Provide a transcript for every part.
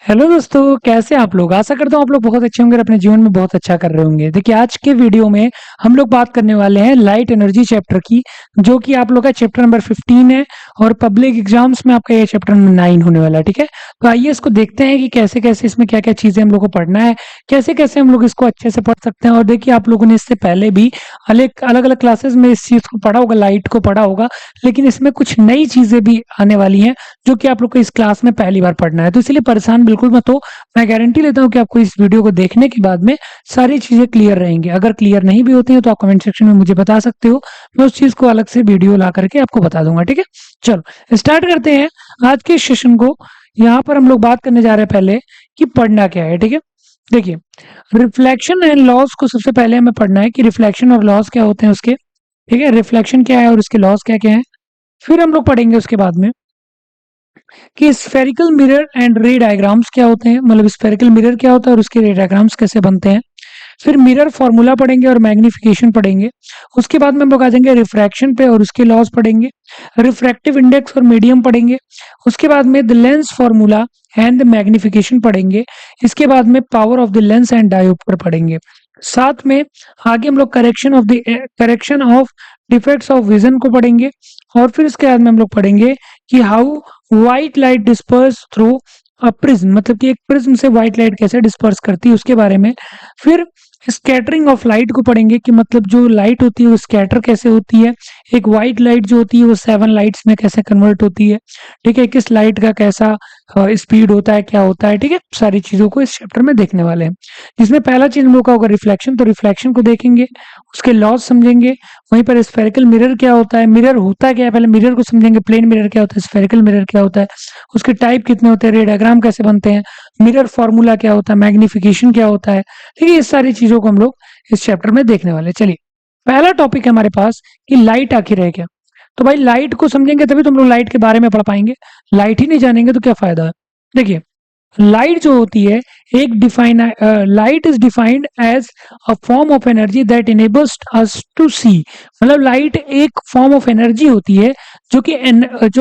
Hello दोस्तों, कैसे हैं आप लोग। आशा करता हूँ आप लोग बहुत अच्छे होंगे और अपने जीवन में बहुत अच्छा कर रहे होंगे। देखिए, आज के वीडियो में हम लोग बात करने वाले हैं लाइट एनर्जी चैप्टर की, जो कि आप लोग का चैप्टर नंबर 15 है और पब्लिक एग्जाम्स में आपका ये चैप्टर नंबर 9 होने वाला है। ठीक है, तो आइए इसको देखते हैं कि कैसे कैसे इसमें क्या क्या चीजें हम लोग को पढ़ना है, कैसे कैसे हम लोग इसको अच्छे से पढ़ सकते हैं। और देखिए, आप लोगों ने इससे पहले भी अलग अलग अलग क्लासेस में इस चीज को पढ़ा होगा, लाइट को पढ़ा होगा, लेकिन इसमें कुछ नई चीजें भी आने वाली हैं जो कि आप लोग को इस क्लास में पहली बार पढ़ना है। तो इसलिए परेशान बिल्कुल मत हो। मैं गारंटी लेता हूँ कि आपको इस वीडियो को देखने के बाद में सारी चीजें क्लियर रहेंगी। अगर क्लियर नहीं भी होती हैं तो आप कमेंट सेक्शन में मुझे बता सकते हो, मैं उस चीज को अलग से वीडियो ला करके आपको बता दूंगा। ठीक है, चलो स्टार्ट करते हैं आज के सेशन को। यहाँ पर हम लोग बात करने जा रहे हैं पहले कि पढ़ना क्या है। ठीक है, देखिए, रिफ्लेक्शन एंड लॉस को सबसे पहले हमें पढ़ना है कि रिफ्लेक्शन और लॉस क्या होते हैं उसके। ठीक है, रिफ्लेक्शन क्या है और उसके लॉस क्या क्या है। फिर हम लोग पढ़ेंगे उसके बाद में कि स्फेरिकल मिरर एंड रे डायग्राम्स क्या होते हैं, मतलब स्फेरिकल मिरर क्या होता है और उसके रे डायग्राम्स कैसे बनते हैं। फिर मिरर फॉर्मूला पढ़ेंगे और मैग्निफिकेशन पढ़ेंगे। उसके बाद में हम लोग आ जाएंगे रिफ्रैक्शन पे और उसके लॉस पढ़ेंगे। रिफ्रैक्टिव इंडेक्स और मीडियम पढ़ेंगे। उसके बाद में the lens formula and the magnification पढ़ेंगे। इसके बाद में power of the lens and dioptre पढ़ेंगे। साथ में आगे हम लोग correction of defects of vision को पढ़ेंगे। और फिर इसके बाद में हम लोग पढ़ेंगे कि how white light disperse through a prism, मतलब कि एक प्रिज्म से व्हाइट लाइट कैसे डिस्पर्स करती है उसके बारे में। फिर स्कैटरिंग ऑफ लाइट को पढ़ेंगे कि मतलब जो लाइट होती है वो स्कैटर कैसे होती है। एक व्हाइट लाइट जो होती है वो 7 लाइट्स में कैसे कन्वर्ट होती है। ठीक है, किस लाइट का कैसा स्पीड होता है, क्या होता है। ठीक है, सारी चीजों को इस चैप्टर में देखने वाले हैं। जिसमें पहला चीज हम लोग का होगा रिफ्लेक्शन, तो रिफ्लेक्शन को देखेंगे, उसके लॉस समझेंगे। वहीं पर स्फेरिकल मिरर क्या होता है, मिरर होता क्या है, पहले मिरर को समझेंगे। प्लेन मिरर क्या होता है, स्फेरिकल मिरर क्या होता है, उसके टाइप कितने होते हैं, रे डायग्राम कैसे बनते हैं, मिरर फॉर्मूला क्या होता है, मैग्निफिकेशन क्या होता है। ठीक है, इस सारी चीजों को हम लोग इस चैप्टर में देखने वाले हैं। चलिए, पहला टॉपिक है हमारे पास कि लाइट आखिर है क्या। तो भाई, लाइट को समझेंगे तभी तो हम लोग लाइट के बारे में पढ़ पाएंगे। लाइट ही नहीं जानेंगे तो क्या फायदा है। देखिए, लाइट जो होती है, एक define light is defined as a form of energy that enables us to see. मतलब लाइट एक फॉर्म ऑफ एनर्जी होती है जो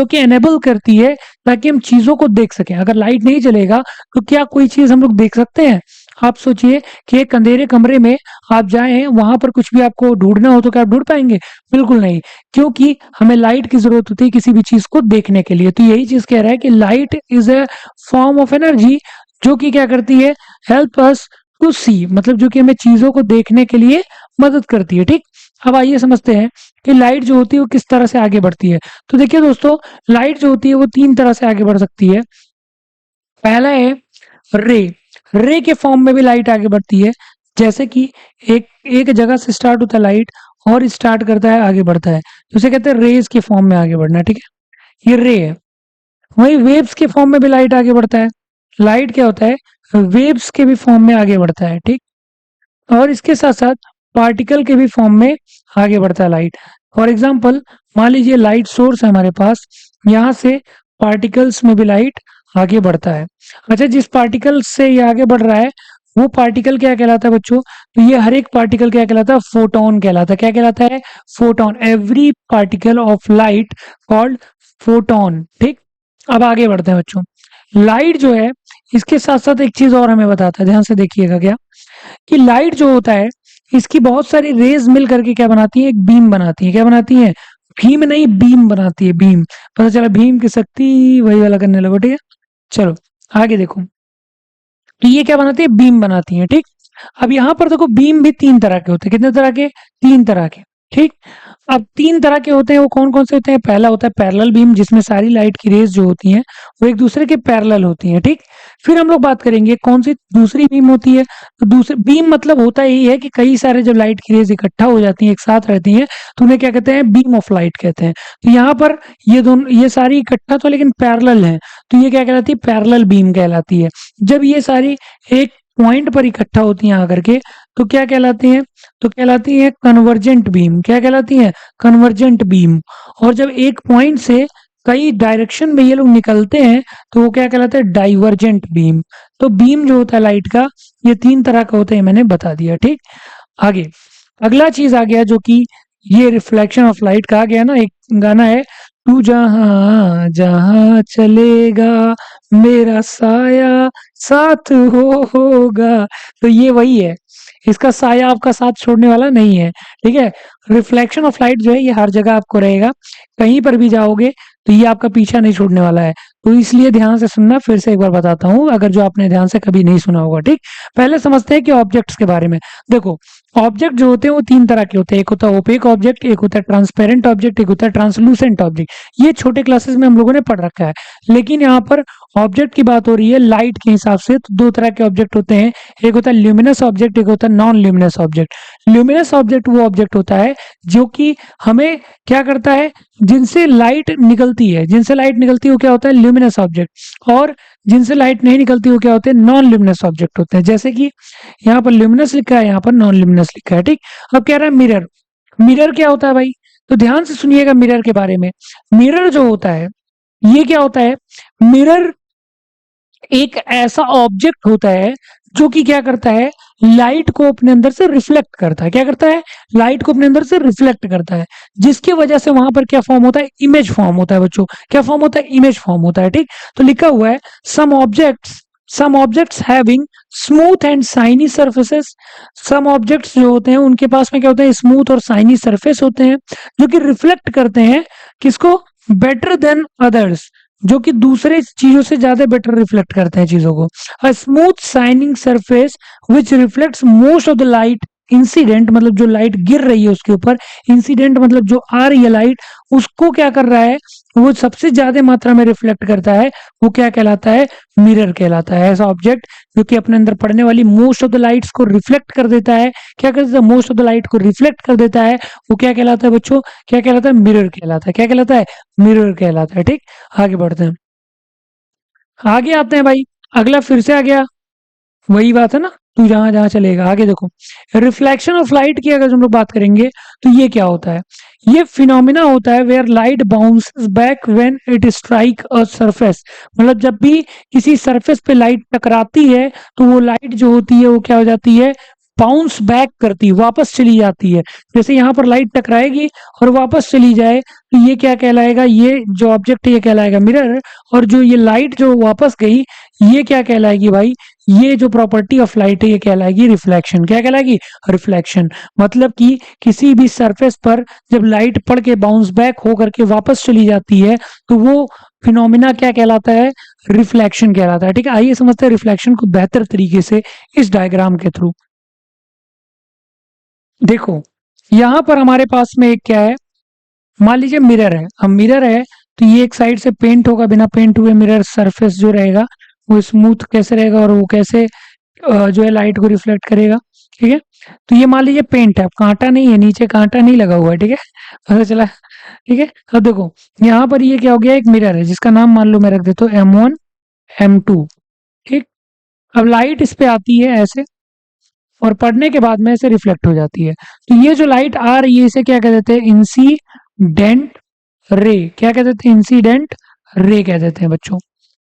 कि एनेबल करती है ताकि हम चीजों को देख सकें। अगर लाइट नहीं चलेगा तो क्या कोई चीज हम लोग देख सकते हैं। आप सोचिए कि एक अंधेरे कमरे में आप जाएं, वहां पर कुछ भी आपको ढूंढना हो तो क्या आप ढूंढ पाएंगे? बिल्कुल नहीं, क्योंकि हमें लाइट की जरूरत होती है किसी भी चीज को देखने के लिए। तो यही चीज कह रहा है कि light is a form of energy जो कि क्या करती है, हेल्प अस टू सी, मतलब जो कि हमें चीजों को देखने के लिए मदद करती है। ठीक, अब आइए समझते हैं कि लाइट जो होती है वो किस तरह से आगे बढ़ती है। तो देखिए दोस्तों, लाइट जो होती है वो 3 तरह से आगे बढ़ सकती है। पहला है रे। रे के फॉर्म में भी लाइट आगे बढ़ती है। जैसे कि एक एक जगह से स्टार्ट होता है लाइट और स्टार्ट करता है, आगे बढ़ता है, तो उसे कहते हैं रेज के फॉर्म में आगे बढ़ना। ठीक है, ये रे है। वही वेव्स के फॉर्म में भी लाइट आगे बढ़ता है। लाइट क्या होता है, वेव्स के भी फॉर्म में आगे बढ़ता है। ठीक, और इसके साथ साथ पार्टिकल के भी फॉर्म में आगे बढ़ता है लाइट। फॉर एग्जाम्पल, मान लीजिए लाइट सोर्स है हमारे पास, यहाँ से पार्टिकल्स में भी लाइट आगे बढ़ता है। अच्छा, जिस पार्टिकल से ये आगे बढ़ रहा है वो पार्टिकल क्या कहलाता है बच्चों? तो ये हर एक पार्टिकल क्या कहलाता है? फोटोन कहलाता है। क्या कहलाता है? Photon. Every particle of light called photon. ठीक, अब आगे बढ़ते हैं बच्चों। लाइट जो है, इसके साथ साथ एक चीज और हमें बताता है, ध्यान से देखिएगा क्या, कि लाइट जो होता है इसकी बहुत सारी रेज मिल करके क्या बनाती है, एक बीम बनाती है। क्या बनाती है? भीम नहीं, बीम बनाती है, बीम। पता चला भीम की शक्ति, वही वाला करने लगो। ठीक है, चलो आगे देखो। तो ये क्या बनाती है? बीम बनाती है। ठीक, अब यहाँ पर देखो, बीम भी 3 तरह के होते हैं। कितने तरह के? 3 तरह के। ठीक, अब 3 तरह के होते हैं, वो कौन कौन से होते हैं? पहला होता है पैरेलल बीम, जिसमें सारी लाइट की रेज जो होती हैं वो एक दूसरे के पैरेलल होती हैं। ठीक, फिर हम लोग बात करेंगे कौन सी दूसरी बीम होती है। तो दूसरी बीम मतलब होता यही है कि कई सारे जब लाइट की रेज इकट्ठा हो जाती हैं, एक साथ रहती हैं, तो उन्हें क्या कहते हैं? बीम ऑफ लाइट कहते हैं। तो यहाँ पर ये सारी इकट्ठा तो लेकिन पैरेलल है, तो ये क्या कहलाती है? पैरेलल बीम कहलाती है। जब ये सारी एक पॉइंट पर इकट्ठा होती हैं आकर के, तो क्या कहलाती हैं? तो कहलाती है कन्वर्जेंट बीम। क्या कहलाती है? Convergent beam. और जब एक पॉइंट से कई डायरेक्शन में ये लोग निकलते हैं तो वो क्या कहलाता है? Divergent beam. तो बीम जो होता है लाइट का, ये 3 तरह का होता है, मैंने बता दिया। ठीक, आगे अगला चीज आ गया जो कि ये रिफ्लेक्शन ऑफ लाइट का आ गया ना। एक गाना है, तू जहाँ जहाँ चलेगा मेरा साया साथ होगा। तो ये वही है, इसका साया आपका साथ छोड़ने वाला नहीं है। ठीक है, रिफ्लेक्शन ऑफ लाइट जो है ये हर जगह आपको रहेगा, कहीं पर भी जाओगे तो ये आपका पीछा नहीं छोड़ने वाला है। तो इसलिए ध्यान से सुनना, फिर से एक बार बताता हूँ अगर जो आपने ध्यान से कभी नहीं सुना होगा। ठीक, पहले समझते हैं कि ऑब्जेक्ट्स के बारे में। देखो, ऑब्जेक्ट जो होते हैं वो तीन तरह के होते हैं, एक होता है ओपेक ऑब्जेक्ट, एक होता है ट्रांसपेरेंट ऑब्जेक्ट, एक होता है ट्रांसलूसेंट ऑब्जेक्ट। ये छोटे क्लासेस में हम लोगों ने पढ़ रखा है, लेकिन यहाँ पर ऑब्जेक्ट की बात हो रही है लाइट के हिसाब से। तो दो तरह के ऑब्जेक्ट होते हैं, एक होता है ल्यूमिनस ऑब्जेक्ट, एक होता है non luminous object. Luminous object वो ऑब्जेक्ट होता है जो कि हमें क्या करता है, जिनसे लाइट निकलती है, जिनसे लाइट निकलती है वो क्या होता है, ल्यूमिनस ऑब्जेक्ट। और जिनसे लाइट नहीं निकलती वो क्या होते हैं, नॉन ल्यूमिनस ऑब्जेक्ट होते हैं। जैसे कि यहाँ पर ल्यूमिनस लिखा है, यहाँ पर नॉन ल्यूमिनस लिखा है। ठीक, अब कह रहा है मिरर। मिरर क्या होता है भाई, तो ध्यान से सुनिएगा मिरर के बारे में। मिरर जो होता है ये क्या होता है, मिरर एक ऐसा ऑब्जेक्ट होता है जो कि क्या करता है, लाइट को अपने अंदर से रिफ्लेक्ट करता है। क्या करता है, लाइट को अपने अंदर से रिफ्लेक्ट करता है, जिसकी वजह से वहां पर क्या फॉर्म होता है, इमेज फॉर्म होता है। बच्चों क्या फॉर्म होता है, इमेज फॉर्म होता है। ठीक, तो लिखा हुआ है some objects having smooth and shiny surfaces. Some objects जो होते हैं उनके पास में क्या होता है, स्मूथ और शाइनी सरफेस होते हैं, जो कि रिफ्लेक्ट करते हैं किसको, बेटर देन अदर्स, जो कि दूसरे चीजों से ज्यादा बेटर रिफ्लेक्ट करते हैं चीजों को। A smooth shining surface which reflects most of the light incident, मतलब जो लाइट गिर रही है उसके ऊपर, इंसिडेंट मतलब जो आ रही है लाइट, उसको क्या कर रहा है, वो सबसे ज्यादा मात्रा में रिफ्लेक्ट करता है, वो क्या कहलाता है, मिरर कहलाता है। ऐसा ऑब्जेक्ट जो कि अपने अंदर पड़ने वाली मोस्ट ऑफ द लाइट्स को रिफ्लेक्ट कर देता है, क्या कर देता है, मोस्ट ऑफ द लाइट को रिफ्लेक्ट कर देता है, वो क्या कहलाता है बच्चों, क्या कहलाता है, मिरर कहलाता है। क्या कहलाता है, मिरर कहलाता है। ठीक, आगे बढ़ते हैं, आगे आते हैं भाई। अगला फिर से आ गया, वही बात है ना, तू जहां जहां चलेगा। आगे देखो, रिफ्लेक्शन ऑफ लाइट की अगर हम लोग बात करेंगे तो ये क्या होता है, ये फिनोमिना होता है where light bounces back when it strike a surface. मतलब जब भी किसी सरफेस पे लाइट टकराती है तो वो लाइट जो होती है वो क्या हो जाती है, बाउंस बैक करती है, वापस चली जाती है। जैसे यहाँ पर लाइट टकराएगी और वापस चली जाए तो ये क्या कहलाएगा, ये जो ऑब्जेक्ट है ये कहलाएगा मिरर। और जो ये लाइट जो वापस गई ये क्या कहलाएगी भाई, ये जो प्रॉपर्टी ऑफ लाइट है ये कहलाएगी रिफ्लेक्शन। क्या कहलाएगी, रिफ्लेक्शन। मतलब कि किसी भी सरफेस पर जब लाइट पड़ के बाउंस बैक हो करके वापस चली जाती है तो वो फिनोमिना क्या कहलाता है, रिफ्लेक्शन कहलाता है। ठीक है, आइए समझते हैं रिफ्लेक्शन को बेहतर तरीके से इस डायग्राम के थ्रू। देखो, यहां पर हमारे पास में एक क्या है, मान लीजिए मिरर है। अब मिरर है तो ये एक साइड से पेंट होगा, बिना पेंट हुए मिरर सरफेस जो रहेगा वो स्मूथ कैसे रहेगा और वो कैसे जो है लाइट को रिफ्लेक्ट करेगा। ठीक है, तो ये मान लीजिए पेंट है, अब कांटा नहीं है, नीचे कांटा नहीं लगा हुआ है। ठीक है, पता चला। ठीक है, अब देखो यहाँ पर ये क्या हो गया, एक मिरर है जिसका नाम मान लो मैं रख देता हूँ M1 M2। ठीक, अब लाइट इस पे आती है ऐसे और पढ़ने के बाद में ऐसे रिफ्लेक्ट हो जाती है। तो ये जो लाइट आ रही है इसे क्या कह देते हैं, इंसीडेंट रे। क्या कह देते हैं, इंसीडेंट रे कह देते हैं बच्चों।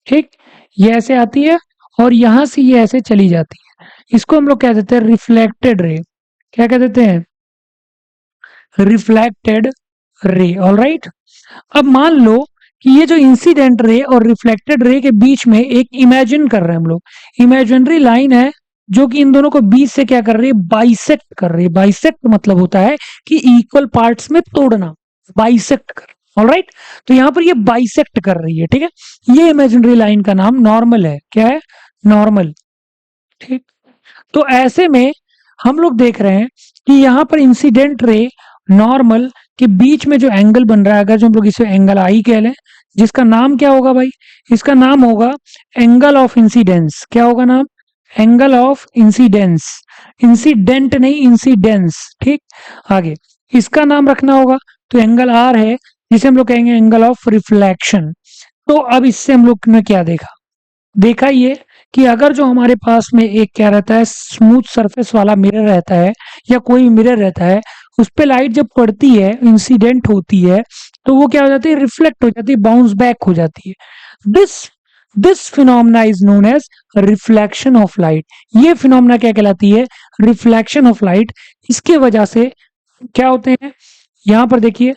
ठीक, ये ऐसे आती है और यहां से ये ऐसे चली जाती है, इसको हम लोग कह देते हैं रिफ्लेक्टेड रे। क्या कह देते हैं, रिफ्लेक्टेड रे। ऑलराइट, अब मान लो कि ये जो इंसिडेंट रे और रिफ्लेक्टेड रे के बीच में एक इमेजिन कर रहे हैं हम लोग, इमेजिनरी लाइन है जो कि इन दोनों को बीच से क्या कर रही है, बाइसेक्ट कर रही है। बाइसेक्ट मतलब होता है कि इक्वल पार्ट्स में तोड़ना, बाइसेक्ट कर। ऑलराइट, तो यहां पर ये बाइसेक्ट कर रही है। ठीक है, ये इमेजिनरी लाइन का नाम नॉर्मल है। क्या है, नॉर्मल। ठीक, तो ऐसे में हम लोग देख रहे हैं कि यहाँ पर इंसिडेंट रे नॉर्मल के बीच में जो एंगल बन रहा है, अगर जो हम लोग इसे एंगल आई कह लें, जिसका नाम क्या होगा भाई, इसका नाम होगा एंगल ऑफ इंसिडेंस। क्या होगा नाम, एंगल ऑफ इंसिडेंस। इंसिडेंट नहीं, इंसिडेंस। ठीक, आगे इसका नाम रखना होगा, तो एंगल आर है जिसे हम लोग कहेंगे एंगल ऑफ रिफ्लेक्शन। तो अब इससे हम लोग ने क्या देखा, देखा ये कि अगर जो हमारे पास में एक क्या रहता है, स्मूथ सरफेस वाला मिरर रहता है या कोई मिरर रहता है, उस पे लाइट जब पड़ती है, इंसिडेंट होती है, तो वो क्या हो जाती है, रिफ्लेक्ट हो जाती है, बाउंस बैक हो जाती है। This phenomena is known as reflection of light. ये फिनोमेना क्या कहलाती है, रिफ्लेक्शन ऑफ लाइट। इसके वजह से क्या होते हैं, यहां पर देखिए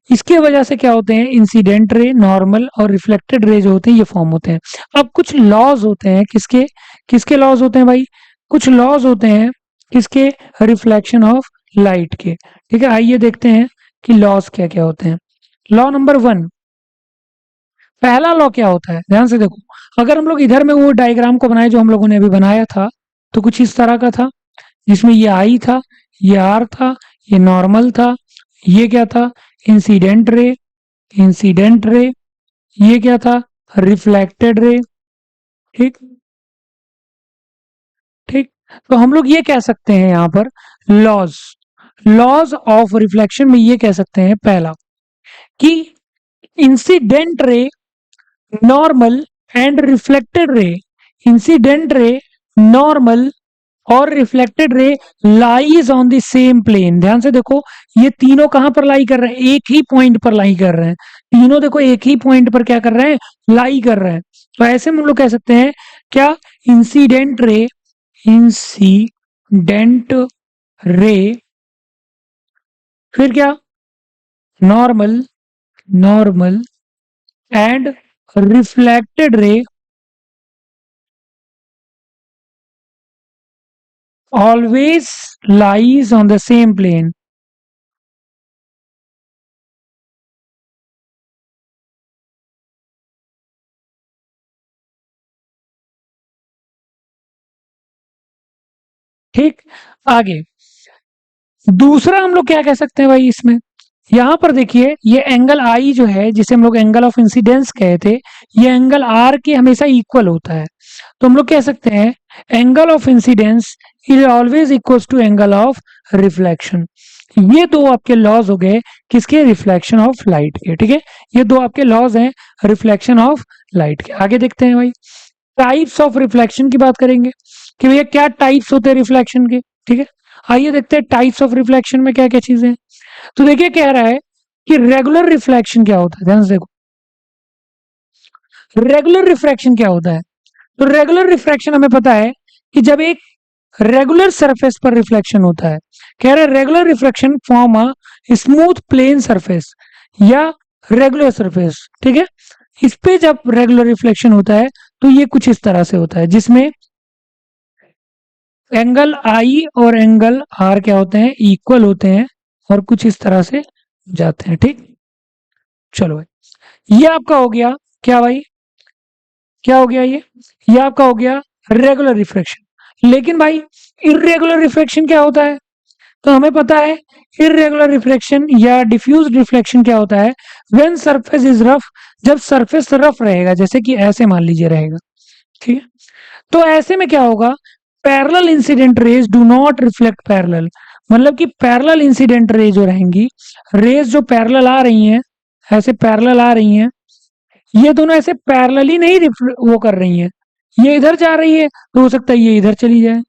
इसके वजह से क्या होते हैं, इंसिडेंट रे, नॉर्मल और रिफ्लेक्टेड रे जो होते हैं ये फॉर्म होते हैं। अब कुछ लॉज होते हैं, किसके किसके लॉज होते हैं भाई, कुछ लॉज होते हैं किसके, रिफ्लेक्शन ऑफ लाइट के। ठीक है, आइए देखते हैं कि लॉज क्या क्या होते हैं। लॉ नंबर 1, पहला लॉ क्या होता है, ध्यान से देखो। अगर हम लोग इधर में वो डायग्राम को बनाए जो हम लोगों ने अभी बनाया था, तो कुछ इस तरह का था, जिसमें ये आई था, ये आर था, ये नॉर्मल था, ये क्या था, इंसिडेंट रे, इंसिडेंट रे, ये क्या था, रिफ्लेक्टेड रे। ठीक, ठीक। तो हम लोग ये कह सकते हैं यहाँ पर लॉज, लॉज ऑफ रिफ्लेक्शन में ये कह सकते हैं, पहला कि incident ray, normal and reflected ray, incident ray, normal और reflected ray lies on the same plane. ध्यान से देखो, ये तीनों कहां पर लाई कर रहे हैं, एक ही पॉइंट पर लाई कर रहे हैं। तीनों देखो एक ही पॉइंट पर क्या कर रहे हैं, लाई कर रहे हैं। तो ऐसे में हम लोग कह सकते हैं क्या, इंसिडेंट रे, इंसिडेंट रे, फिर क्या, नॉर्मल, नॉर्मल एंड रिफ्लेक्टेड रे always lies on the same plane। ठीक, आगे दूसरा हम लोग क्या कह सकते हैं भाई इसमें, यहां पर देखिए ये एंगल आई जो है, जिसे हम लोग एंगल ऑफ इंसिडेंस कहे थे, ये एंगल आर के हमेशा इक्वल होता है। तो हम लोग कह सकते हैं angle of incidence is always equals to angle of reflection. ये दो आपके लॉज हो गए किसके, रिफ्लेक्शन ऑफ लाइट के। ठीक है, ये दो आपके लॉज हैं रिफ्लेक्शन ऑफ लाइट के। आगे देखते हैं भाई, टाइप्स ऑफ रिफ्लेक्शन की बात करेंगे कि भैया क्या टाइप्स होते हैं रिफ्लेक्शन के। ठीक है, आइए देखते हैं टाइप्स ऑफ रिफ्लेक्शन में क्या क्या चीजें हैं। तो देखिए कह रहा है कि रेगुलर रिफ्लेक्शन क्या होता है, ध्यान से देखो, रेगुलर रिफ्रैक्शन क्या होता है। तो रेगुलर रिफ्रैक्शन हमें पता है कि जब एक रेगुलर सरफेस पर रिफ्लेक्शन होता है, कह रहे regular reflection form a smooth plane surface या रेगुलर सरफेस। ठीक है, इस पे जब रेगुलर रिफ्लेक्शन होता है तो ये कुछ इस तरह से होता है, जिसमें एंगल आई और एंगल आर क्या होते हैं, इक्वल होते हैं और कुछ इस तरह से जाते हैं। ठीक, चलो भाई ये आपका हो गया क्या भाई, क्या हो गया ये आपका हो गया रेगुलर रिफ्रैक्शन। लेकिन भाई इरेगुलर रिफ्रैक्शन क्या होता है, तो हमें पता है इरेगुलर रिफ्लेक्शन या डिफ्यूज रिफ्लेक्शन क्या होता है, व्हेन सरफेस इज रफ, जब सरफेस रफ रहेगा, जैसे कि ऐसे मान लीजिए रहेगा। ठीक है, तो ऐसे में क्या होगा, parallel incident raise do not reflect parallel, मतलब कि पैरेलल इंसिडेंट रे जो रहेंगी, रेज जो पैरेलल आ रही हैं, ऐसे पैरेलल आ रही हैं, ये दोनों ऐसे पैरेलल ही नहीं वो कर रही हैं, ये इधर जा रही है तो हो सकता है ये इधर चली जाए।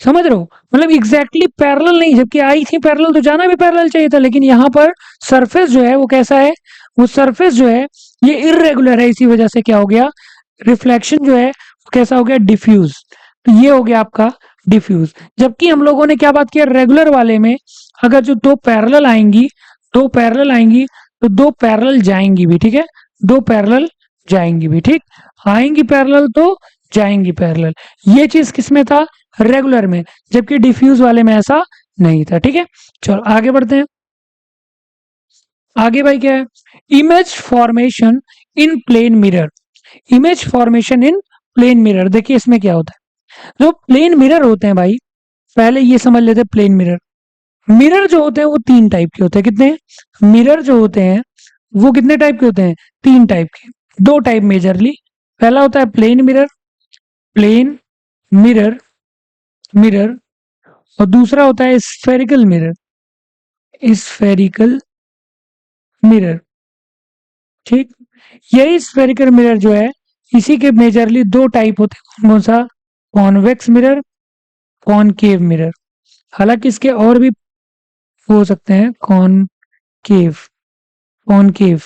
समझ रहे हो, मतलब एग्जैक्टली पैरेलल नहीं, जबकि आई थी पैरेलल तो जाना भी पैरेलल चाहिए था, लेकिन यहाँ पर सरफेस जो है वो कैसा है, वो सरफेस जो है ये इरेगुलर है, इसी वजह से क्या हो गया, रिफ्लेक्शन जो है वो कैसा हो गया, डिफ्यूज। तो ये हो गया आपका डिफ्यूज। जबकि हम लोगों ने क्या बात किया, रेगुलर वाले में अगर जो दो पैरेलल आएंगी, दो पैरेलल आएंगी तो दो पैरेलल जाएंगी भी। ठीक है, दो पैरेलल जाएंगी भी, ठीक, आएंगी पैरेलल तो जाएंगी पैरेलल। ये चीज किसमें था, रेगुलर में, जबकि डिफ्यूज वाले में ऐसा नहीं था। ठीक है, चलो आगे बढ़ते हैं। आगे भाई क्या है, image formation in plane mirror, image formation in plane mirror. देखिए इसमें क्या होता है, जो प्लेन मिरर होते हैं भाई, पहले ये समझ लेते हैं प्लेन मिरर। मिरर जो होते हैं वो तीन टाइप के होते हैं, कितने, मिरर जो होते हैं वो कितने टाइप के होते हैं, तीन टाइप के, दो टाइप मेजरली। पहला होता है plane mirror, plane mirror, mirror, और दूसरा होता है स्फेरिकल मिरर, स्फेरिकल मिरर। ठीक, यही स्फेरिकल मिरर जो है, इसी के मेजरली दो टाइप होते हैं, कौन सा, कॉन्वेक्स मिरर, कॉनकेव मिरर। हालांकि इसके और भी हो सकते हैं, कॉनकेव, कॉनकेव,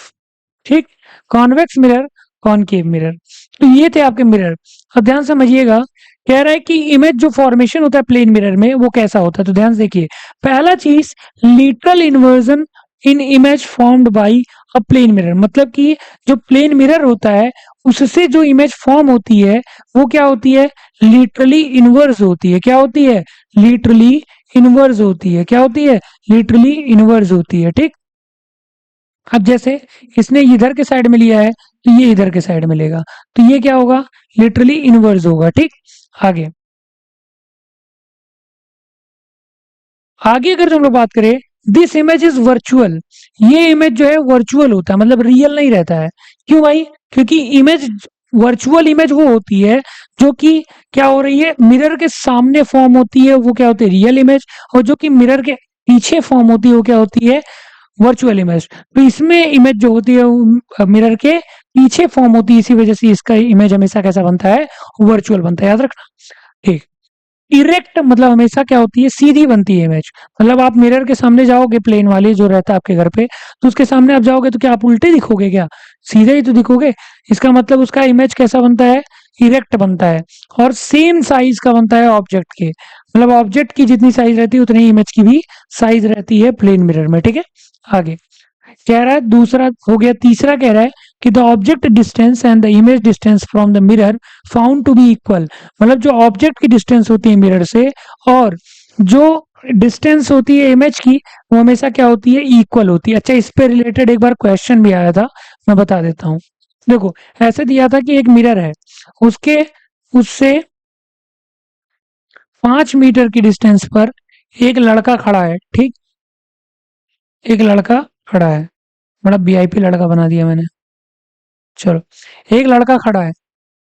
ठीक, कॉन्वेक्स मिरर, कॉनकेव मिरर। तो ये थे आपके मिरर। अब ध्यान समझिएगा, कह रहा है कि इमेज जो फॉर्मेशन होता है प्लेन मिरर में वो कैसा होता है, तो ध्यान से देखिए, पहला चीज literal inversion in image formed by a plane mirror, मतलब कि जो प्लेन मिरर होता है उससे जो इमेज फॉर्म होती है वो क्या होती है, लिटरली इनवर्स होती है। क्या होती है, लिटरली इनवर्स होती है। क्या होती है, लिटरली इनवर्स होती है। ठीक, अब जैसे इसने इधर के साइड में लिया है तो ये इधर के साइड में लेगा, तो ये क्या होगा, लिटरली इनवर्स होगा। ठीक, आगे आगे अगर हम लोग बात करें, दिस इमेज इज वर्चुअल, ये इमेज जो है वर्चुअल होता है, मतलब रियल नहीं रहता है। क्यों भाई, क्योंकि इमेज, वर्चुअल इमेज वो होती है जो कि क्या हो रही है, मिरर के सामने फॉर्म होती है, वो क्या होती है, रियल इमेज। और जो कि मिरर के पीछे फॉर्म होती है वो क्या होती है, वर्चुअल इमेज। तो इसमें इमेज जो होती है वो मिरर के पीछे फॉर्म होती है, इसी वजह से इसका इमेज हमेशा कैसा बनता है, वर्चुअल बनता है, याद रखना। ठीक, इरेक्ट मतलब हमेशा क्या होती है, सीधी बनती है इमेज। मतलब आप मिरर के सामने जाओगे, प्लेन वाली जो रहता है आपके घर पे, तो उसके सामने आप जाओगे तो क्या आप उल्टे दिखोगे, क्या सीधे ही तो दिखोगे। इसका मतलब उसका इमेज कैसा बनता है, इरेक्ट बनता है। और सेम साइज का बनता है ऑब्जेक्ट के, मतलब ऑब्जेक्ट की जितनी साइज रहती है उतनी इमेज की भी साइज रहती है प्लेन मिरर में। ठीक है, आगे कह रहा है, दूसरा हो गया, तीसरा कह रहा है कि the object distance and the image distance from the mirror found to be equal, मतलब जो ऑब्जेक्ट की डिस्टेंस होती है मिरर से और जो डिस्टेंस होती है इमेज की, वो हमेशा क्या होती है, इक्वल होती है। अच्छा, इस पे रिलेटेड एक बार क्वेश्चन भी आया था, मैं बता देता हूँ। देखो, ऐसे दिया था कि एक मिरर है, उसके उससे 5 मीटर की डिस्टेंस पर एक लड़का खड़ा है। ठीक, एक लड़का खड़ा है, बड़ा वीआईपी लड़का बना दिया मैंने। चलो, एक लड़का खड़ा है,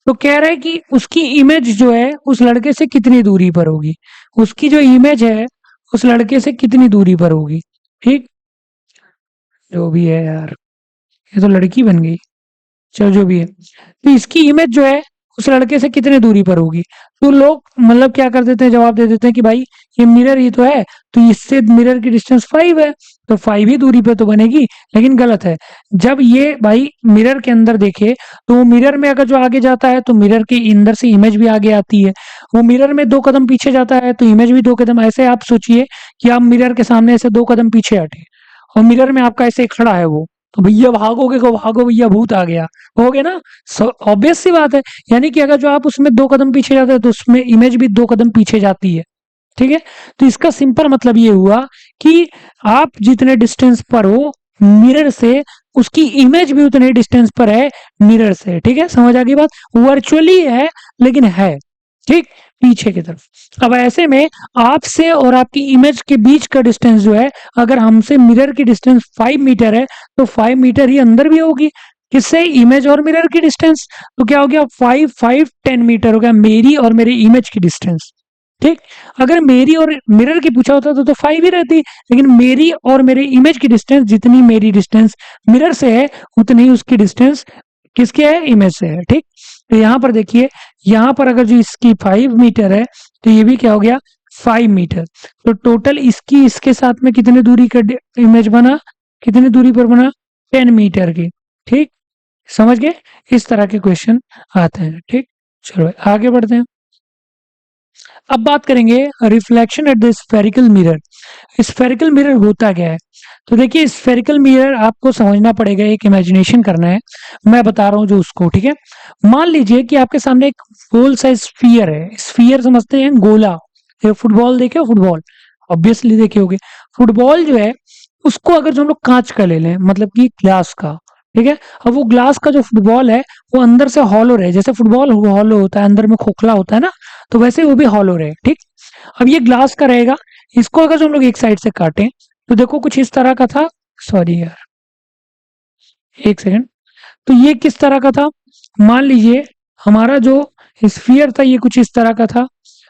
तो कह रहा है कि उसकी इमेज जो है उस लड़के से कितनी दूरी पर होगी, उसकी जो इमेज है उस लड़के से कितनी दूरी पर होगी। ठीक, जो भी है यार, ये तो लड़की बन गई, चलो जो भी है। तो इसकी इमेज जो है उस लड़के से कितने दूरी पर होगी, तो लोग मतलब क्या कर देते हैं, जवाब दे देते हैं कि भाई ये मिरर ही तो है, तो इससे मिरर की डिस्टेंस 5 है, तो 5 ही दूरी पे तो बनेगी। लेकिन गलत है। जब ये भाई मिरर के अंदर देखे, तो वो मिरर में अगर जो आगे जाता है तो मिरर के अंदर से इमेज भी आगे आती है, वो मिरर में 2 कदम पीछे जाता है तो इमेज भी 2 कदम। ऐसे आप सोचिए कि आप मिरर के सामने से 2 कदम पीछे हटे और मिरर में आपका ऐसे खड़ा है वो, तो भैया भागोगे को भागो भैया भूत आ गया, हो गया ना। ऑब्वियस सी बात है, यानी कि अगर जो आप उसमें 2 कदम पीछे जाते हैं तो उसमें इमेज भी 2 कदम पीछे जाती है। ठीक है, तो इसका सिंपल मतलब ये हुआ कि आप जितने डिस्टेंस पर हो मिरर से, उसकी इमेज भी उतने डिस्टेंस पर है मिरर से। ठीक है, समझ आ गई बात, वर्चुअली है लेकिन है। ठीक, पीछे की तरफ। अब ऐसे में आपसे और आपकी इमेज के बीच का डिस्टेंस जो है, अगर हमसे मिरर की डिस्टेंस 5 मीटर है तो 5 मीटर ही अंदर भी होगी, किससे, इमेज और मिरर की डिस्टेंस। तो क्या हो गया, 5 5 10 मीटर हो गया मेरी और मेरी इमेज की डिस्टेंस। ठीक, अगर मेरी और मिरर की पूछा होता तो 5 ही रहती, लेकिन मेरी और मेरी इमेज की डिस्टेंस, जितनी मेरी डिस्टेंस मिरर से है उतनी ही उसकी डिस्टेंस किसके है, इमेज से है। ठीक, तो यहाँ पर देखिए, यहाँ पर अगर जो इसकी 5 मीटर है तो ये भी क्या हो गया, 5 मीटर। तो टोटल इसकी इसके साथ में कितनी दूरी का इमेज बना, कितनी दूरी पर बना, 10 मीटर की। ठीक, समझ गए, इस तरह के क्वेश्चन आते हैं। ठीक, चलो आगे बढ़ते हैं। अब बात करेंगे reflection at the spherical mirror. Spherical mirror होता क्या है, तो देखिए स्फेरिकल मिरर आपको समझना पड़ेगा, एक इमेजिनेशन करना है, मैं बता रहा हूँ जो उसको। ठीक है, मान लीजिए कि आपके सामने एक गोल सा स्फीयर है, स्फीयर समझते हैं गोला, ये फुटबॉल देखे हो, फुटबॉल ऑब्वियसली देखे होगे। फुटबॉल जो है उसको अगर जो हम लोग कांच का ले लें, मतलब कि ग्लास का। ठीक है, अब वो ग्लास का जो फुटबॉल है वो अंदर से हॉलो रहे, जैसे फुटबॉल हॉलो होता है, अंदर में खोखला होता है ना, तो वैसे वो भी हॉलो रहे। ठीक, अब ये ग्लास का रहेगा, इसको अगर जो हम लोग एक साइड से काटें तो देखो कुछ इस तरह का था, सॉरी यार, एक सेकंड। तो ये किस तरह का था, मान लीजिए हमारा जो स्फीयर था ये कुछ इस तरह का था।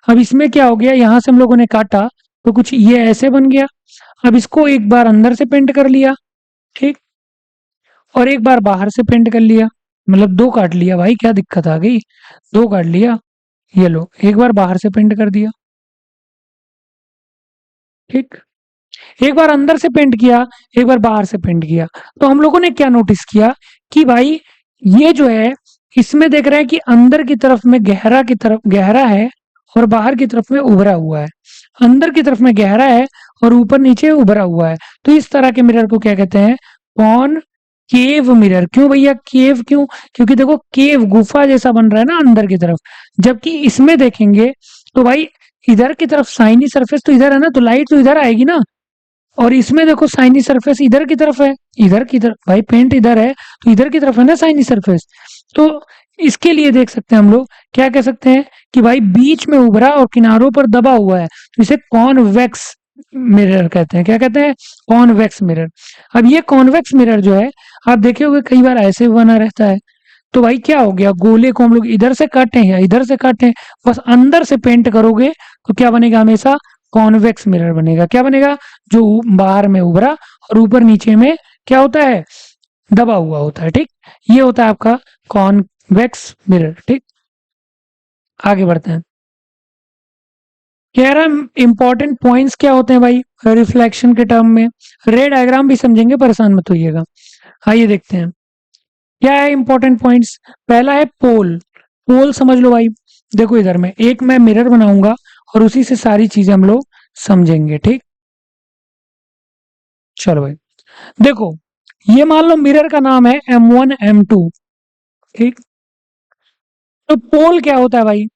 अब इसमें क्या हो गया, यहां से हम लोगों ने काटा तो कुछ ये ऐसे बन गया। अब इसको एक बार अंदर से पेंट कर लिया, ठीक, और एक बार बाहर से पेंट कर लिया, मतलब 2 काट लिया भाई, क्या दिक्कत आ गई, 2 काट लिया। ये लो, एक बार बाहर से पेंट कर दिया। ठीक, एक बार अंदर से पेंट किया, एक बार बाहर से पेंट किया। तो हम लोगों ने क्या नोटिस किया कि भाई ये जो है, इसमें देख रहे हैं कि अंदर की तरफ में गहरा की तरफ गहरा है और बाहर की तरफ में उभरा हुआ है। अंदर की तरफ में गहरा है और ऊपर नीचे उभरा हुआ है। तो इस तरह के मिरर को क्या कहते हैं? Concave mirror. क्यों भैया केव क्यों? क्योंकि देखो केव गुफा जैसा बन रहा है ना अंदर की तरफ, जबकि इसमें देखेंगे तो भाई इधर की तरफ शाइनी सरफेस तो इधर है ना, तो लाइट तो इधर आएगी ना। और इसमें देखो शाइनी सरफेस इधर की तरफ है, इधर की तरफ भाई पेंट इधर है, तो इधर की तरफ है ना शाइनी सरफेस। तो इसके लिए देख सकते हैं हम लोग क्या कह सकते हैं कि भाई बीच में उभरा और किनारों पर दबा हुआ है, तो इसे कॉन्वेक्स मिरर कहते हैं। क्या कहते हैं? Convex mirror. अब ये कॉन्वेक्स मिरर जो है, आप देखे होंगे कई बार ऐसे बना रहता है। तो भाई क्या हो गया, गोले को हम लोग इधर से काटें या इधर से काटें, बस अंदर से पेंट करोगे तो क्या बनेगा? हमेशा कॉन्वेक्स मिरर बनेगा। क्या बनेगा? जो बाहर में उभरा और ऊपर नीचे में क्या होता है? दबा हुआ होता है। ठीक, ये होता है आपका कॉन्वेक्स मिरर। ठीक, आगे बढ़ते हैं। कह रहा है इंपॉर्टेंट पॉइंट्स क्या होते हैं भाई रिफ्लेक्शन के टर्म में। रे डायग्राम भी समझेंगे, परेशान मत होइएगा। आइए देखते हैं क्या है इंपॉर्टेंट पॉइंट्स। पहला है पोल। पोल समझ लो भाई। देखो इधर में एक मैं मिरर बनाऊंगा और उसी से सारी चीजें हम लोग समझेंगे। ठीक, चलो भाई देखो, ये मान लो मिरर का नाम है M1 M2। ठीक, तो पोल क्या होता है भाई?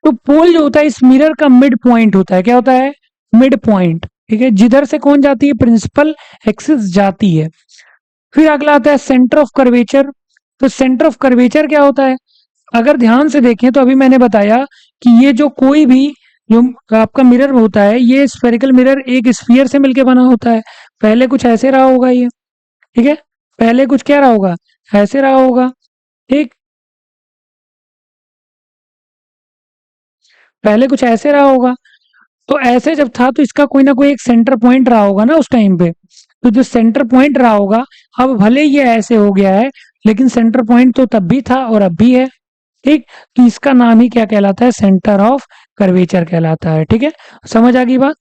तो पोल जो होता है इस मिरर का मिड पॉइंट होता है। क्या होता है? Mid point. ठीक है, जिधर से कौन जाती है? प्रिंसिपल एक्सिस जाती है। फिर अगला आता है सेंटर ऑफ कर्वेचर। तो सेंटर ऑफ कर्वेचर क्या होता है? अगर ध्यान से देखें तो अभी मैंने बताया कि ये जो कोई भी जो आपका मिरर होता है, ये स्फेरिकल मिरर एक स्फीयर से मिलकर बना होता है। पहले कुछ ऐसे रहा होगा ये। ठीक है, पहले कुछ क्या रहा होगा? ऐसे रहा होगा। ठीक, पहले कुछ ऐसे रहा होगा। तो ऐसे जब था तो इसका कोई ना कोई एक सेंटर पॉइंट रहा होगा ना उस टाइम पे। तो जो सेंटर पॉइंट रहा होगा, अब भले ये ऐसे हो गया है, लेकिन सेंटर पॉइंट तो तब भी था और अब भी है। ठीक, तो इसका नाम ही क्या कहलाता है? सेंटर ऑफ कर्वेचर कहलाता है। ठीक है, समझ आ गई बात?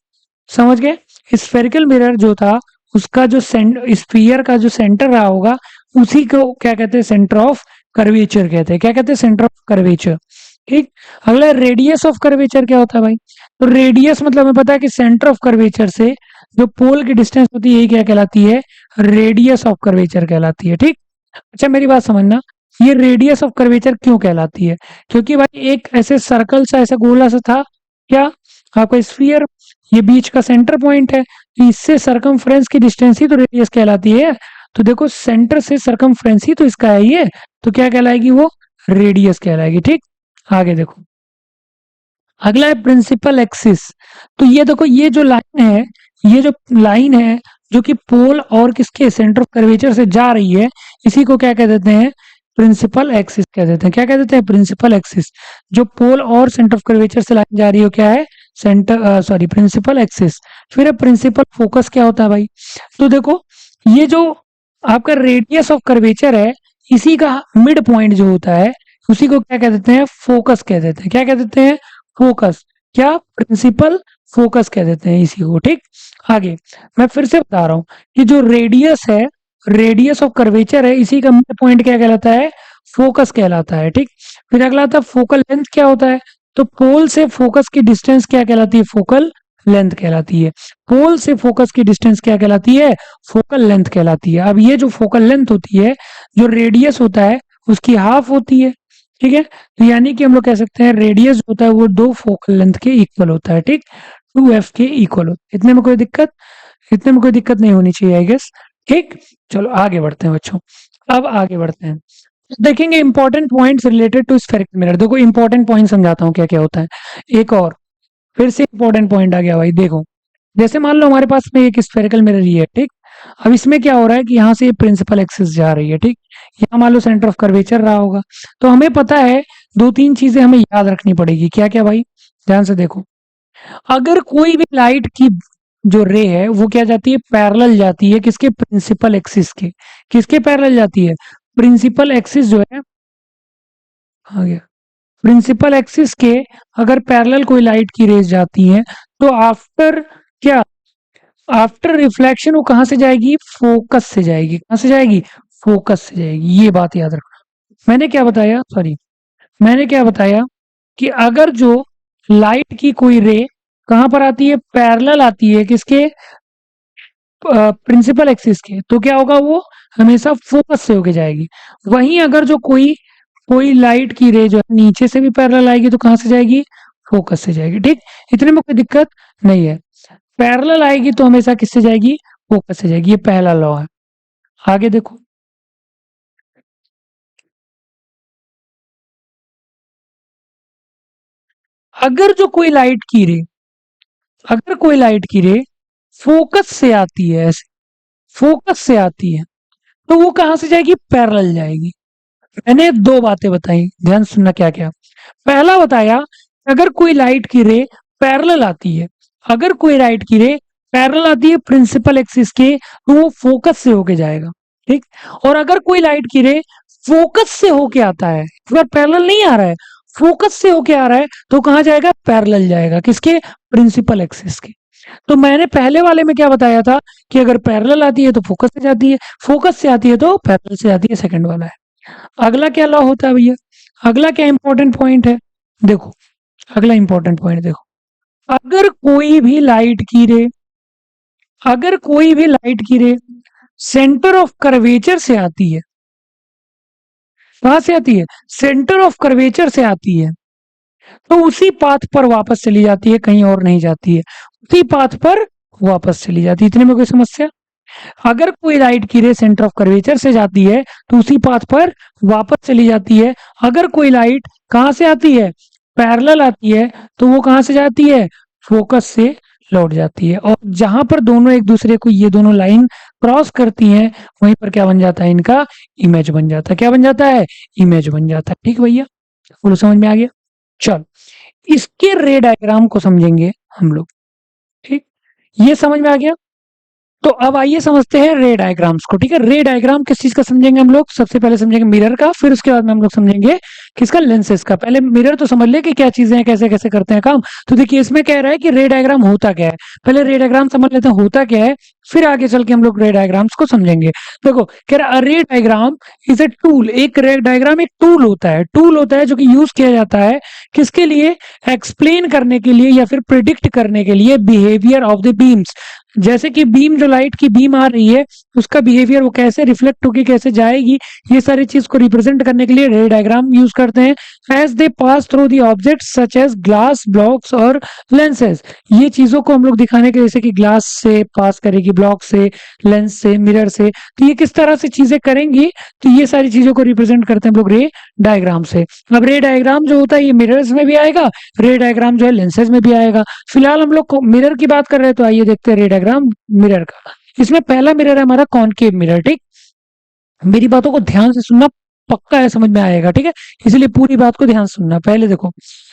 समझ गए? स्फेरिकल मिरर जो था उसका जो स्फीयर का जो सेंटर रहा होगा, उसी को क्या कहते हैं? सेंटर ऑफ कर्वेचर कहते हैं। क्या कहते हैं? Centre of curvature. ठीक, अगला रेडियस ऑफ कर्वेचर क्या होता है भाई? तो रेडियस मतलब हमें पता है कि सेंटर ऑफ कर्वेचर से जो पोल की डिस्टेंस होती है, यही क्या कहलाती है? रेडियस ऑफ कर्वेचर कहलाती है। ठीक, अच्छा मेरी बात समझना, ये रेडियस ऑफ कर्वेचर क्यों कहलाती है? क्योंकि भाई एक ऐसे सर्कल सा ऐसा गोला सा था, क्या आपका स्फीयर, ये बीच का सेंटर पॉइंट है, तो इससे सरकमफ्रेंस की डिस्टेंस ही तो रेडियस कहलाती है। तो देखो सेंटर से सरकमफ्रेंस ही तो इसका है ये, तो क्या कहलाएगी? वो रेडियस कहलाएगी। ठीक, आगे देखो, अगला है प्रिंसिपल एक्सिस। तो ये देखो, ये जो लाइन है, ये जो लाइन है जो कि पोल और किसके सेंटर ऑफ कर्वेचर से जा रही है, इसी को क्या कह देते हैं? प्रिंसिपल एक्सिस कह देते हैं। क्या कह देते हैं? Principal axis. जो पोल और सेंटर ऑफ कर्वेचर से लाइन जा रही है क्या है? Centre sorry principal axis. फिर प्रिंसिपल फोकस क्या होता है भाई? तो देखो, ये जो आपका रेडियस ऑफ कर्वेचर है, इसी का मिड पॉइंट जो होता है, उसी को क्या कह देते हैं? फोकस कह देते हैं। क्या कह देते हैं? फोकस। क्या? प्रिंसिपल फोकस कह देते हैं इसी को। ठीक, आगे मैं फिर से बता रहा हूं कि जो रेडियस है, रेडियस ऑफ कर्वेचर है, इसी का मिड पॉइंट क्या कहलाता है? फोकस कहलाता है। ठीक, फिर अगला आता है फोकल लेंथ क्या होता है? तो पोल से फोकस की डिस्टेंस क्या कहलाती है? फोकल लेंथ कहलाती है। पोल से फोकस की डिस्टेंस क्या कहलाती है? फोकल लेंथ कहलाती है। अब ये जो फोकल लेंथ होती है, जो रेडियस होता है उसकी हाफ होती है। ठीक है, तो यानी कि हम लोग कह सकते हैं रेडियस होता है वो दो फोकल लेंथ के इक्वल होता है। ठीक, 2f के इक्वल होता है। इतने में कोई दिक्कत? इतने में कोई दिक्कत नहीं होनी चाहिए आई गेस। ठीक, चलो आगे बढ़ते हैं बच्चों। अब आगे बढ़ते हैं, देखेंगे important points related to spherical mirror. देखो इंपॉर्टेंट पॉइंट समझाता हूँ क्या क्या होता है। एक और फिर से इंपॉर्टेंट पॉइंट आ गया भाई। देखो, जैसे मान लो हमारे पास में एक स्फेरिकल मिरर ही है। ठीक, अब इसमें क्या हो रहा है कि यहाँ से प्रिंसिपल एक्सिस जा रही है। ठीक, यहाँ मान लो सेंटर ऑफ कर्वेचर रहा होगा, तो हमें पता है दो तीन चीजें हमें याद रखनी पड़ेगी। क्या क्या भाई? ध्यान से देखो, अगर कोई भी लाइट की जो रे है वो क्या जाती है? पैरेलल जाती है किसके? प्रिंसिपल एक्सिस के। किसके पैरेलल जाती है? प्रिंसिपल एक्सिस जो है, आ गया, प्रिंसिपल एक्सिस के अगर पैरेलल कोई लाइट की रेज जाती है, तो आफ्टर क्या? आफ्टर रिफ्लेक्शन वो कहां से जाएगी? फोकस से जाएगी। कहां से जाएगी? फोकस से जाएगी। ये बात याद रखना। मैंने क्या बताया? सॉरी, मैंने क्या बताया कि अगर जो लाइट की कोई रे कहां पर आती है, पैरेलल आती है किसके, प्रिंसिपल एक्सिस के, तो क्या होगा, वो हमेशा फोकस से होके जाएगी। वहीं अगर जो कोई कोई लाइट की रे जो है नीचे से भी पैरेलल आएगी तो कहां से जाएगी, फोकस से जाएगी। ठीक, इतने में कोई दिक्कत नहीं है। पैरेलल आएगी तो हमेशा किससे जाएगी, फोकस से जाएगी, ये पहला लॉ है। आगे देखो, अगर जो कोई लाइट की रे, अगर कोई लाइट की रे फोकस से आती है, ऐसे फोकस से आती है, तो वो कहां से जाएगी, पैरेलल जाएगी। मैंने दो बातें बताई, ध्यान सुनना क्या क्या। पहला बताया, अगर कोई लाइट की रे पैरेलल आती है, अगर कोई लाइट की रे पैरेलल आती है प्रिंसिपल एक्सिस के, तो वो फोकस से होके जाएगा। ठीक, और अगर कोई लाइट की रे फोकस से होके आता है, इस बार पैरेलल नहीं आ रहा है, फोकस से होके आ रहा है, तो कहां जाएगा, पैरेलल जाएगा, किसके, प्रिंसिपल एक्सिस के। तो मैंने पहले वाले में क्या बताया था कि अगर पैरेलल आती है तो फोकस से जाती है, फोकस से आती है तो पैरेलल से जाती है, सेकंड वाला है। अगला क्या लॉ होता है भैया, अगला क्या इंपॉर्टेंट पॉइंट है, देखो, अगला इंपॉर्टेंट पॉइंट देखो, अगर कोई भी लाइट की रे, अगर कोई भी लाइट की रे सेंटर ऑफ कर्वेचर से आती है, कहां से आती है, सेंटर ऑफ कर्वेचर से आती है, तो उसी पाथ पर वापस चली जाती है, कहीं और नहीं जाती है, उसी पाथ पर वापस चली जाती है। इतने में कोई समस्या, अगर कोई लाइट की रे सेंटर ऑफ कर्वेचर से जाती है तो उसी पाथ पर वापस चली जाती है। अगर कोई लाइट कहां से आती है, पैरेलल आती है, तो वो कहां से जाती है, फोकस से लौट जाती है। और जहां पर दोनों एक दूसरे को, ये दोनों लाइन क्रॉस करती हैं, वहीं पर क्या बन जाता है, इनका इमेज बन जाता है। क्या बन जाता है, इमेज बन जाता है। ठीक भैया, बोलो समझ में आ गया। चल, इसके रे डायग्राम को समझेंगे हम लोग। ठीक, ये समझ में आ गया। तो अब आइए समझते हैं रे डायग्राम्स को। ठीक है, रे डायग्राम किस चीज का समझेंगे हम लोग, सबसे पहले समझेंगे मिरर का, फिर उसके बाद में हम लोग समझेंगे किसका, लेंसेज का। पहले मिरर तो समझ ले कि क्या चीजें हैं, कैसे कैसे करते हैं काम। तो देखिए, इसमें कह रहा है कि रे डायग्राम होता क्या है, पहले रे डायग्राम समझ लेते हैं होता क्या है, फिर आगे चल के हम लोग रे डायग्राम्स को समझेंगे। देखो, कह रहा है रे डायग्राम इज ए टूल, एक रे डायग्राम एक टूल होता है, टूल होता है जो कि यूज किया जाता है किसके लिए, एक्सप्लेन करने के लिए या फिर प्रिडिक्ट करने के लिए बिहेवियर ऑफ द बीम्स। जैसे कि बीम, जो लाइट की बीम आ रही है, उसका बिहेवियर वो कैसे रिफ्लेक्ट होगी, कैसे जाएगी, ये सारी चीज को रिप्रेजेंट करने के लिए रे डायग्राम यूज करते हैं। As they pass through the object such as glass, blocks और लेंसेज, ये चीजों को हम लोग दिखाने के, जैसे कि ग्लास से पास करेगी, ब्लॉक से, लेंस से, मिरर से, तो ये किस तरह से चीजें करेंगी, तो ये सारी चीजों को रिप्रेजेंट करते हैं हम लोग रे डायग्राम से। अब रे डायग्राम जो होता है ये मिरर्स में भी आएगा, रे डायग्राम जो है लेंसेज में भी आएगा। फिलहाल हम लोग मिरर की बात कर रहे हैं, तो आइए देखते हैं रे डायग्राम मिरर का। इसमें पहला मिरर है हमारा कॉनकेव मिरर। ठीक, मेरी बातों को ध्यान से सुनना, पक्का है समझ में आएगा। ठीक है, इसलिए पूरी बात को ध्यान से सुनना। पहले देखो,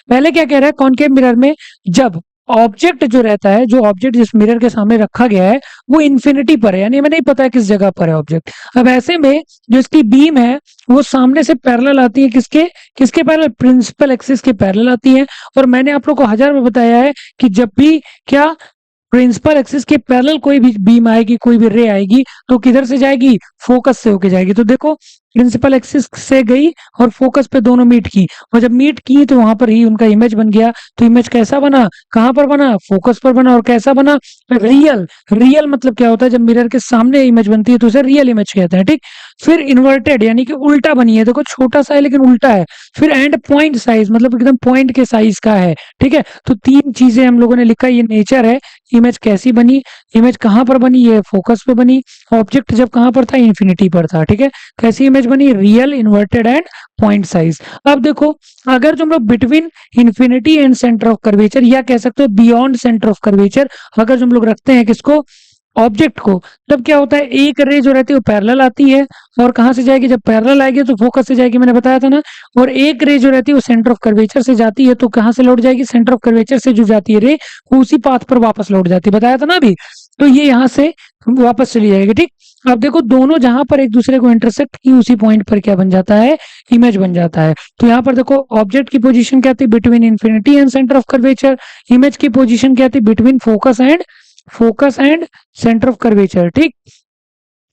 पहले क्या कह रहा है, कॉनकेव मिरर में जब ऑब्जेक्ट जो रहता है, जो ऑब्जेक्ट जिस मिरर के सामने रखा गया है वो इन्फिनिटी पर है, यानी हमें नहीं पता है किस जगह पर है ऑब्जेक्ट। अब ऐसे में जो इसकी बीम है वो सामने से पैरेलल आती है, किसके किसके पैरेलल, प्रिंसिपल एक्सिस के पैरेलल आती है। और मैंने आप लोग को 1000 में बताया है कि जब भी क्या, प्रिंसिपल एक्सिस के पैरेलल कोई भी बीम आएगी, कोई भी रे आएगी, तो किधर से जाएगी, फोकस से होके जाएगी। तो देखो, प्रिंसिपल एक्सिस से गई और फोकस पे दोनों मीट की, और जब मीट की तो वहां पर ही उनका इमेज बन गया। तो इमेज कैसा बना, कहां पर बना, फोकस पर बना। और कैसा बना, रियल। रियल मतलब क्या होता है, जब मिरर के सामने इमेज बनती है तो उसे रियल इमेज कहते हैं। ठीक, फिर इन्वर्टेड यानी कि उल्टा बनी है, देखो छोटा सा है लेकिन उल्टा है। फिर एंड पॉइंट साइज, मतलब एकदम पॉइंट के साइज का है। ठीक है, तो तीन चीजें हम लोगों ने लिखा, ये नेचर है, इमेज कैसी बनी, इमेज कहां पर बनी, ये फोकस पे बनी, ऑब्जेक्ट जब कहां पर था, इन्फिनिटी पर था। ठीक है, कैसी इमेज बनी, real, inverted and point size. अब देखो, अगर जो हम लोग between infinity and centre of curvature, या कह सकते हो बियॉन्ड सेंटर ऑफ कर्वेचर, अगर जो हम लोग रखते हैं किसको, ऑब्जेक्ट को, तब क्या होता है, एक रे जो रहती है वो पैरेलल आती है, और कहां से जाएगी, जब पैरेलल आएगी तो फोकस से जाएगी, मैंने बताया था ना। और एक रे जो रहती है वो सेंटर ऑफ कर्वेचर से जाती है, तो कहां से लौट जाएगी, सेंटर ऑफ कर्वेचर से जो जाती है रे, वो उसी पाथ पर वापस लौट जाती है, बताया था ना अभी। तो ये यहां से वापस चली जाएगी। ठीक, अब देखो, दोनों जहां पर एक दूसरे को इंटरसेक्ट की, उसी पॉइंट पर क्या बन जाता है, इमेज बन जाता है। तो यहाँ पर देखो, ऑब्जेक्ट की पोजीशन क्या थी, between infinity and centre of curvature. Image की पोजीशन क्या थी, between focus and centre of curvature. ठीक,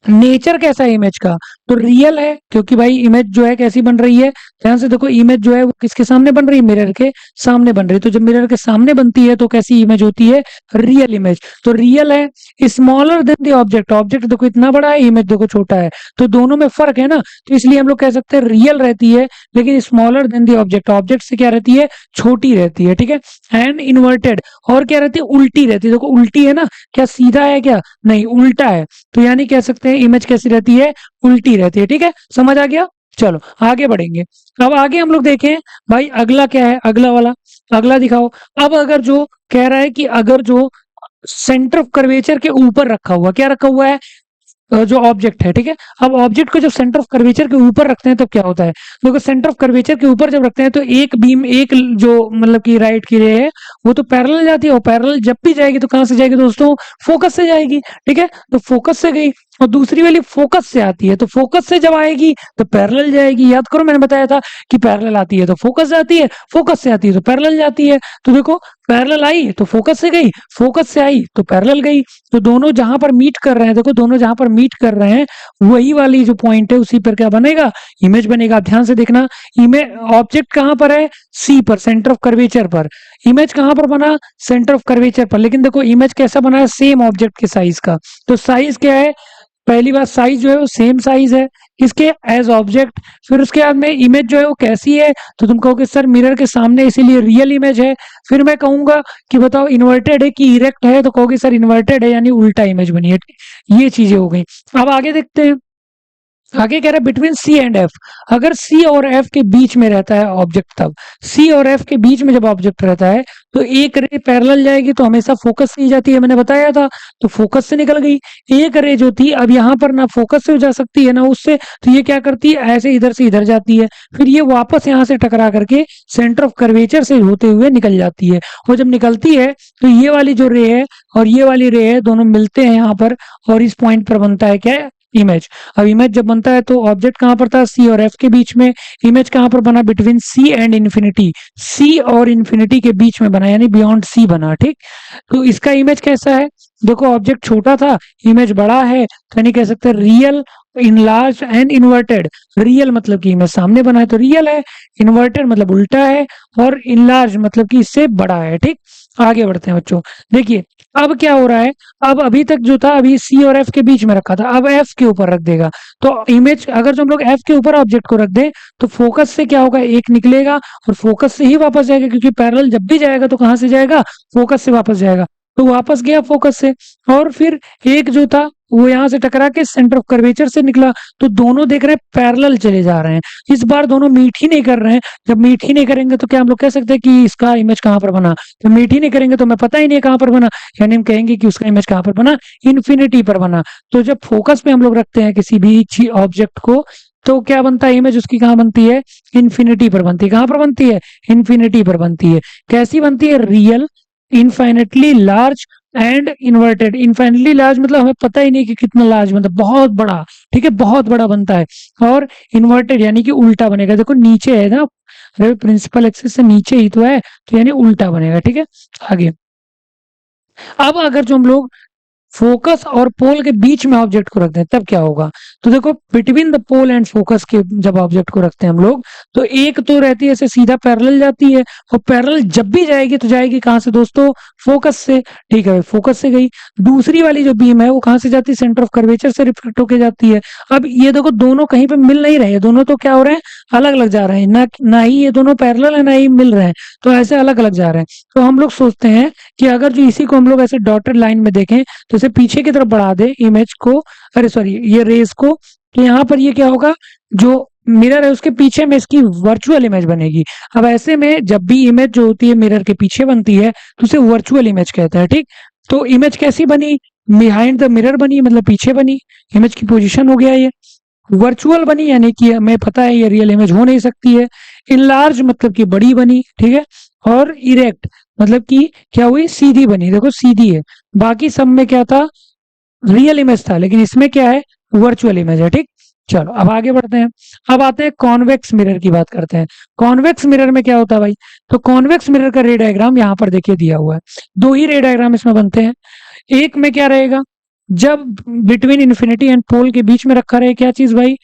नेचर कैसा है इमेज का, तो रियल है, क्योंकि भाई इमेज जो है कैसी बन रही है, ध्यान से देखो, इमेज जो है वो किसके सामने बन रही है, मिरर के सामने बन रही है। तो जब मिरर के सामने बनती है तो कैसी इमेज होती है, रियल इमेज। तो रियल है। Smaller than the object, object देखो इतना बड़ा है, इमेज देखो छोटा है, तो दोनों में फर्क है ना, तो इसलिए हम लोग कह सकते हैं रियल रहती है, लेकिन smaller than the object, object से क्या रहती है, छोटी रहती है, ठीक है। एंड इन्वर्टेड, और क्या रहती है, उल्टी रहती है। देखो उल्टी है ना, क्या सीधा है, क्या नहीं, उल्टा है। तो यानी कह सकते हैं इमेज कैसी रहती है, उल्टी रहती है, ठीक है, समझ आ गया। चलो आगे बढ़ेंगे। अब आगे हम लोग देखें, भाई अगला क्या है, अगला वाला, अगला दिखाओ। अब अगर जो कह रहा है कि अगर जो सेंटर ऑफ कर्वेचर के ऊपर रखा हुआ, क्या रखा हुआ है, जो ऑब्जेक्ट है, ठीक है। अब ऑब्जेक्ट को जब सेंटर ऑफ कर्वेचर के ऊपर रखते हैं तो क्या होता है, देखो सेंटर ऑफ कर्वेचर के ऊपर जब रखते हैं तो एक बीम, एक जो मतलब कि राइट की रे है वो तो पैरेलल जाती है, और पैरेलल जब भी जाएगी तो कहां से जाएगी दोस्तों, फोकस से जाएगी, ठीक है। तो फोकस से गई, और दूसरी वाली फोकस से आती है, तो फोकस से जब आएगी तो पैरेलल जाएगी। याद करो मैंने बताया था कि पैरेलल आती है तो फोकस जाती है, फोकस से आती है तो पैरेलल जाती है। तो देखो पैरेलल आई तो फोकस से गई, फोकस से आई तो पैरेलल गई। तो दोनों जहां पर मीट कर रहे हैं, देखो दोनों जहां पर मीट कर रहे हैं वही वाली जो पॉइंट है उसी पर क्या बनेगा, इमेज बनेगा। आप ध्यान से देखना, इमेज ऑब्जेक्ट कहां पर है, सी पर, सेंटर ऑफ कर्वेचर पर। इमेज कहां पर बना, सेंटर ऑफ कर्वेचर पर, लेकिन देखो इमेज कैसा बना है, सेम ऑब्जेक्ट के साइज का। तो साइज क्या है, पहली बात साइज जो है वो सेम साइज है किसके, एज ऑब्जेक्ट। फिर उसके बाद में इमेज जो है वो कैसी है, तो तुम कहोगे सर मिरर के सामने इसीलिए रियल इमेज है। फिर मैं कहूंगा कि बताओ इन्वर्टेड है कि इरेक्ट है, तो कहोगे सर इन्वर्टेड है यानी उल्टा इमेज बनी है। ये चीजें हो गई। अब आगे देखते हैं, आगे कह रहा है बिटवीन सी एंड एफ, अगर सी और एफ के बीच में रहता है ऑब्जेक्ट, तब सी और एफ के बीच में जब ऑब्जेक्ट रहता है तो एक रे पैरेलल जाएगी तो हमेशा फोकस से ही जाती है, मैंने बताया था। तो फोकस से निकल गई। एक रे जो थी अब यहाँ पर ना फोकस से जा सकती है ना उससे, तो ये क्या करती है, ऐसे इधर से इधर जाती है, फिर ये वापस यहाँ से टकरा करके सेंटर ऑफ कर्वेचर से होते हुए निकल जाती है। और जब निकलती है तो ये वाली जो रे है और ये वाली रे है दोनों मिलते हैं यहाँ पर, और इस पॉइंट पर बनता है क्या है, इमेज। अब इमेज जब बनता है तो ऑब्जेक्ट कहां पर था, सी और एफ के बीच में। इमेज कहां पर बना, बिटवीन सी एंड इन्फिनिटी, सी और इन्फिनिटी के बीच में बना, यानी बियॉन्ड सी बना, ठीक। तो इसका इमेज कैसा है, देखो ऑब्जेक्ट छोटा था, इमेज बड़ा है, तो यानी कह सकते हैं real, enlarge and inverted. Real मतलब कि इमेज सामने बना है तो रियल है, इन्वर्टेड मतलब उल्टा है, और इनलार्ज मतलब कि इससे बड़ा है, ठीक। आगे बढ़ते हैं बच्चों, देखिए अब क्या हो रहा है, अब अभी तक जो था अभी सी और एफ के बीच में रखा था, अब एफ के ऊपर रख देगा। तो इमेज अगर जो हम लोग एफ के ऊपर ऑब्जेक्ट को रख दें तो फोकस से क्या होगा, एक निकलेगा और फोकस से ही वापस जाएगा, क्योंकि पैरेलल जब भी जाएगा तो कहां से जाएगा, फोकस से वापस जाएगा। तो वापस गया फोकस से, और फिर एक जो था वो यहां से टकरा के सेंटर ऑफ कर्वेचर से निकला। तो दोनों देख रहे हैं पैरेलल चले जा रहे हैं, इस बार दोनों मीट ही नहीं कर रहे हैं। जब मीट ही नहीं करेंगे तो क्या हम लोग कह सकते हैं कि इसका इमेज कहां पर बना, तो मीट ही नहीं करेंगे तो हमें पता ही नहीं है कहां पर बना, यानी हम कहेंगे कि उसका इमेज कहां पर बना, इन्फिनिटी पर बना। तो जब फोकस पे हम लोग रखते हैं किसी भी ऑब्जेक्ट को तो क्या बनता है, इमेज उसकी कहां बनती है, इन्फिनिटी पर बनती है। कहां पर बनती है, इन्फिनिटी पर बनती है। कैसी बनती है, real, infinitely large and inverted. Infinitely large मतलब हमें पता ही नहीं कि कितना लार्ज, मतलब बहुत बड़ा, ठीक है, बहुत बड़ा बनता है। और इन्वर्टेड यानी कि उल्टा बनेगा, देखो नीचे है ना, प्रिंसिपल एक्सिस से नीचे ही तो है, तो यानी उल्टा बनेगा, ठीक है। आगे अब अगर जो हम लोग फोकस और पोल के बीच में ऑब्जेक्ट को रखते हैं तब क्या होगा, तो देखो between the pole and focus के जब ऑब्जेक्ट को रखते हैं हम लोग, तो एक तो रहती है ऐसे सीधा पैरेलल जाती है, और पैरेलल जब भी जाएगी तो जाएगी कहां से दोस्तों, फोकस से, ठीक है, फोकस से गई। दूसरी वाली जो बीम है वो कहां से जाती है, सेंटर ऑफ कर्वेचर से रिफ्लेक्ट होकर जाती है। अब ये देखो दोनों कहीं पे मिल नहीं रहे, दोनों तो क्या हो रहे हैं, अलग अलग जा रहे हैं, ना ही ये दोनों पैरेलल है ना ही मिल रहे हैं, तो ऐसे अलग अलग जा रहे हैं। तो हम लोग सोचते हैं कि अगर जो इसी को हम लोग ऐसे डॉटेड लाइन में देखें तो इसे पीछे की तरफ बढ़ा दे इमेज को, अरे सॉरी ये रेस को, तो यहाँ पर ये क्या होगा, जो मिरर है उसके पीछे में इसकी वर्चुअल इमेज बनेगी। अब ऐसे में जब भी इमेज जो होती है मिरर के पीछे बनती है तो उसे वर्चुअल इमेज कहता है, ठीक। तो इमेज कैसी बनी, बिहाइंड द मिरर बनी, मतलब पीछे बनी, इमेज की पोजीशन हो गया ये। वर्चुअल बनी यानी कि हमें पता है ये रियल इमेज हो नहीं सकती है। इनलार्ज मतलब कि बड़ी बनी, ठीक है। और इरेक्ट मतलब कि क्या हुई, सीधी बनी, देखो सीधी है। बाकी सब में क्या था, रियल इमेज था, लेकिन इसमें क्या है, वर्चुअल इमेज है, ठीक। चलो अब आगे बढ़ते हैं। अब आते हैं कॉन्वेक्स मिरर की बात करते हैं। कॉन्वेक्स मिरर में क्या होता है भाई, तो कॉन्वेक्स मिरर का रे डायग्राम यहाँ पर देखिए दिया हुआ है। दो ही रे डायग्राम इसमें बनते हैं। एक में क्या रहेगा, जब बिटवीन इन्फिनिटी एंड पोल के बीच में रखा रहे क्या चीज भाई,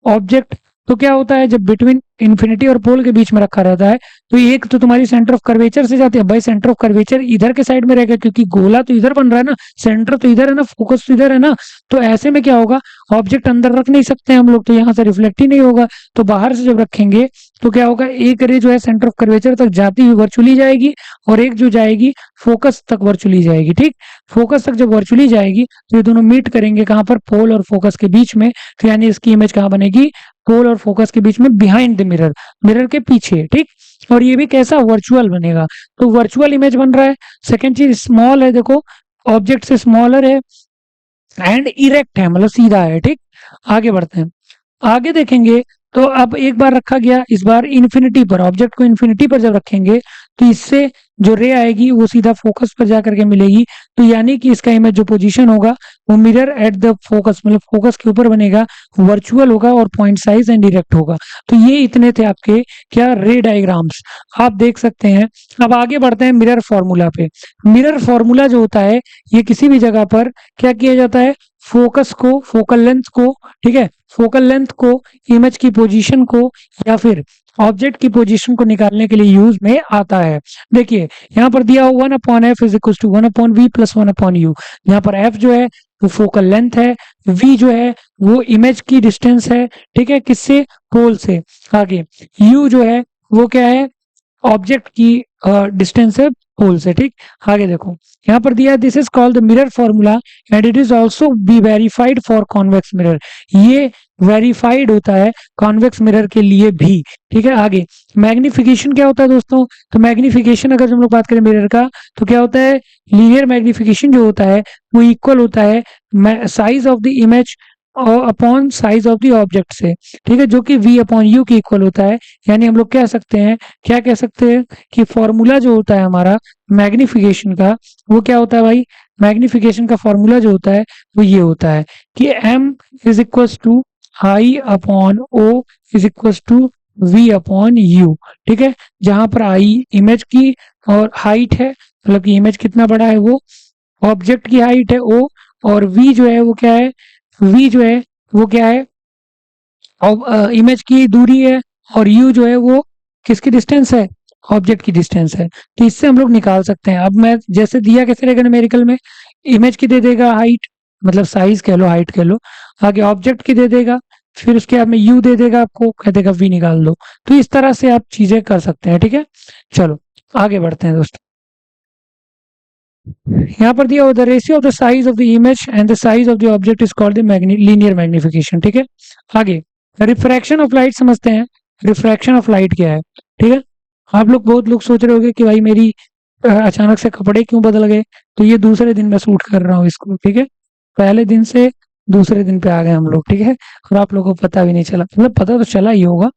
ऑब्जेक्ट। तो क्या होता है जब बिटवीन इन्फिनिटी और पोल के बीच में रखा रहता है, तो एक तो तुम्हारी सेंटर ऑफ कर्वेचर से जाती है भाई, सेंटर ऑफ कर्वेचर इधर के साइड में रहेगा क्योंकि गोला तो इधर बन रहा है ना, सेंटर तो इधर है ना, फोकस तो इधर है ना। तो ऐसे में क्या होगा, ऑब्जेक्ट अंदर रख नहीं सकते हम लोग, तो यहाँ से रिफ्लेक्ट ही नहीं होगा। तो बाहर से जब रखेंगे तो क्या होगा, एक रे जो है सेंटर ऑफ कर्वेचर तक जाती हुई वर्चुअली जाएगी, और एक जो जाएगी फोकस तक वर्चुअली जाएगी। ठीक, फोकस तक जब वर्चुअली जाएगी तो ये दोनों मीट करेंगे कहाँ पर, पोल और फोकस के बीच में। तो यानी इसकी इमेज कहाँ बनेगी, पोल और फोकस के बीच में, बिहाइंड द मिरर, मिरर के पीछे। ठीक, और ये भी कैसा, वर्चुअल बनेगा। तो वर्चुअल इमेज बन रहा है। सेकंड चीज स्मॉल है, देखो ऑब्जेक्ट से स्मॉलर है एंड इरेक्ट है, मतलब सीधा है। ठीक, आगे बढ़ते हैं, आगे देखेंगे। तो अब एक बार रखा गया, इस बार इन्फिनिटी पर, ऑब्जेक्ट को इन्फिनिटी पर जब रखेंगे तो इससे जो रे आएगी वो सीधा फोकस पर जाकर के मिलेगी। तो यानी कि इसका इमेज जो पोजीशन होगा वो मिरर एट द फोकस, मतलब फोकस के ऊपर बनेगा, वर्चुअल होगा और पॉइंट साइज एंड डायरेक्ट होगा। तो ये इतने थे आपके क्या, रे डायग्राम्स आप देख सकते हैं। अब आगे बढ़ते हैं मिरर फॉर्मूला पे। मिरर फॉर्मूला जो होता है, ये किसी भी जगह पर क्या किया जाता है, फोकस को, फोकल लेंथ को, ठीक है, फोकल लेंथ को, इमेज की पोजीशन को, या फिर ऑब्जेक्ट की पोजीशन को निकालने के लिए यूज में आता है। देखिए यहाँ पर दिया हुआ 1/f is equal to 1/v plus 1/u। यहाँ पर f जो है वो फोकल लेंथ है, v जो है वो इमेज की डिस्टेंस है, ठीक है, किससे, पोल से। आगे u जो है वो क्या है, ऑब्जेक्ट की डिस्टेंस है पोल से। ठीक, आगे देखो यहाँ पर दिया, this is called the mirror formula and it is also be verified for convex mirror. ये वेरीफाइड होता है कॉन्वेक्स मिरर के लिए भी। ठीक है, आगे मैग्निफिकेशन क्या होता है दोस्तों, तो मैग्निफिकेशन अगर हम लोग बात करें मिरर का, तो क्या होता है, लीनियर मैग्निफिकेशन जो होता है वो इक्वल होता है size of the image upon size of the object से। ठीक है, जो कि v अपॉन u की इक्वल होता है। यानी हम लोग कह सकते हैं, क्या कह सकते हैं कि फॉर्मूला जो होता है हमारा मैग्निफिकेशन का, वो क्या होता है भाई, मैग्निफिकेशन का फॉर्मूला जो होता है वो ये होता है कि m is equal to I upon O is equal to v upon u। ठीक है, जहां पर आई इमेज की और हाइट है, मतलब कि इमेज कितना बड़ा है वो, ऑब्जेक्ट की हाइट है o, और v जो है वो क्या है, v जो है वो क्या है, इमेज की दूरी है, और u जो है वो किसकी डिस्टेंस है, ऑब्जेक्ट की डिस्टेंस है। तो इससे हम लोग निकाल सकते हैं। अब मैं जैसे दिया कैसे रहेगा न्यूमेरिकल में, इमेज की दे देगा हाइट, मतलब साइज कह लो, हाइट कह लो, आगे ऑब्जेक्ट की दे देगा, फिर उसके बाद में u दे देगा, आपको कह देगा v निकाल दो। तो इस तरह से आप चीजें कर सकते हैं। ठीक है, चलो आगे बढ़ते हैं दोस्तों। यहाँ पर दिया हुआ the ratio of the size of the image and the size of the object is called the linear magnification. ठीक है, आगे रिफ्रैक्शन ऑफ लाइट समझते हैं। रिफ्रैक्शन ऑफ लाइट क्या है, ठीक है, आप लोग बहुत लोग सोच रहे होंगे कि भाई मेरी अचानक से कपड़े क्यों बदल गए। तो ये दूसरे दिन मैं शूट कर रहा हूँ इसको। ठीक है, पहले दिन से दूसरे दिन पे आ गए हम लोग। ठीक है, और आप लोगों को पता भी नहीं चला, मतलब पता तो चला ही होगा।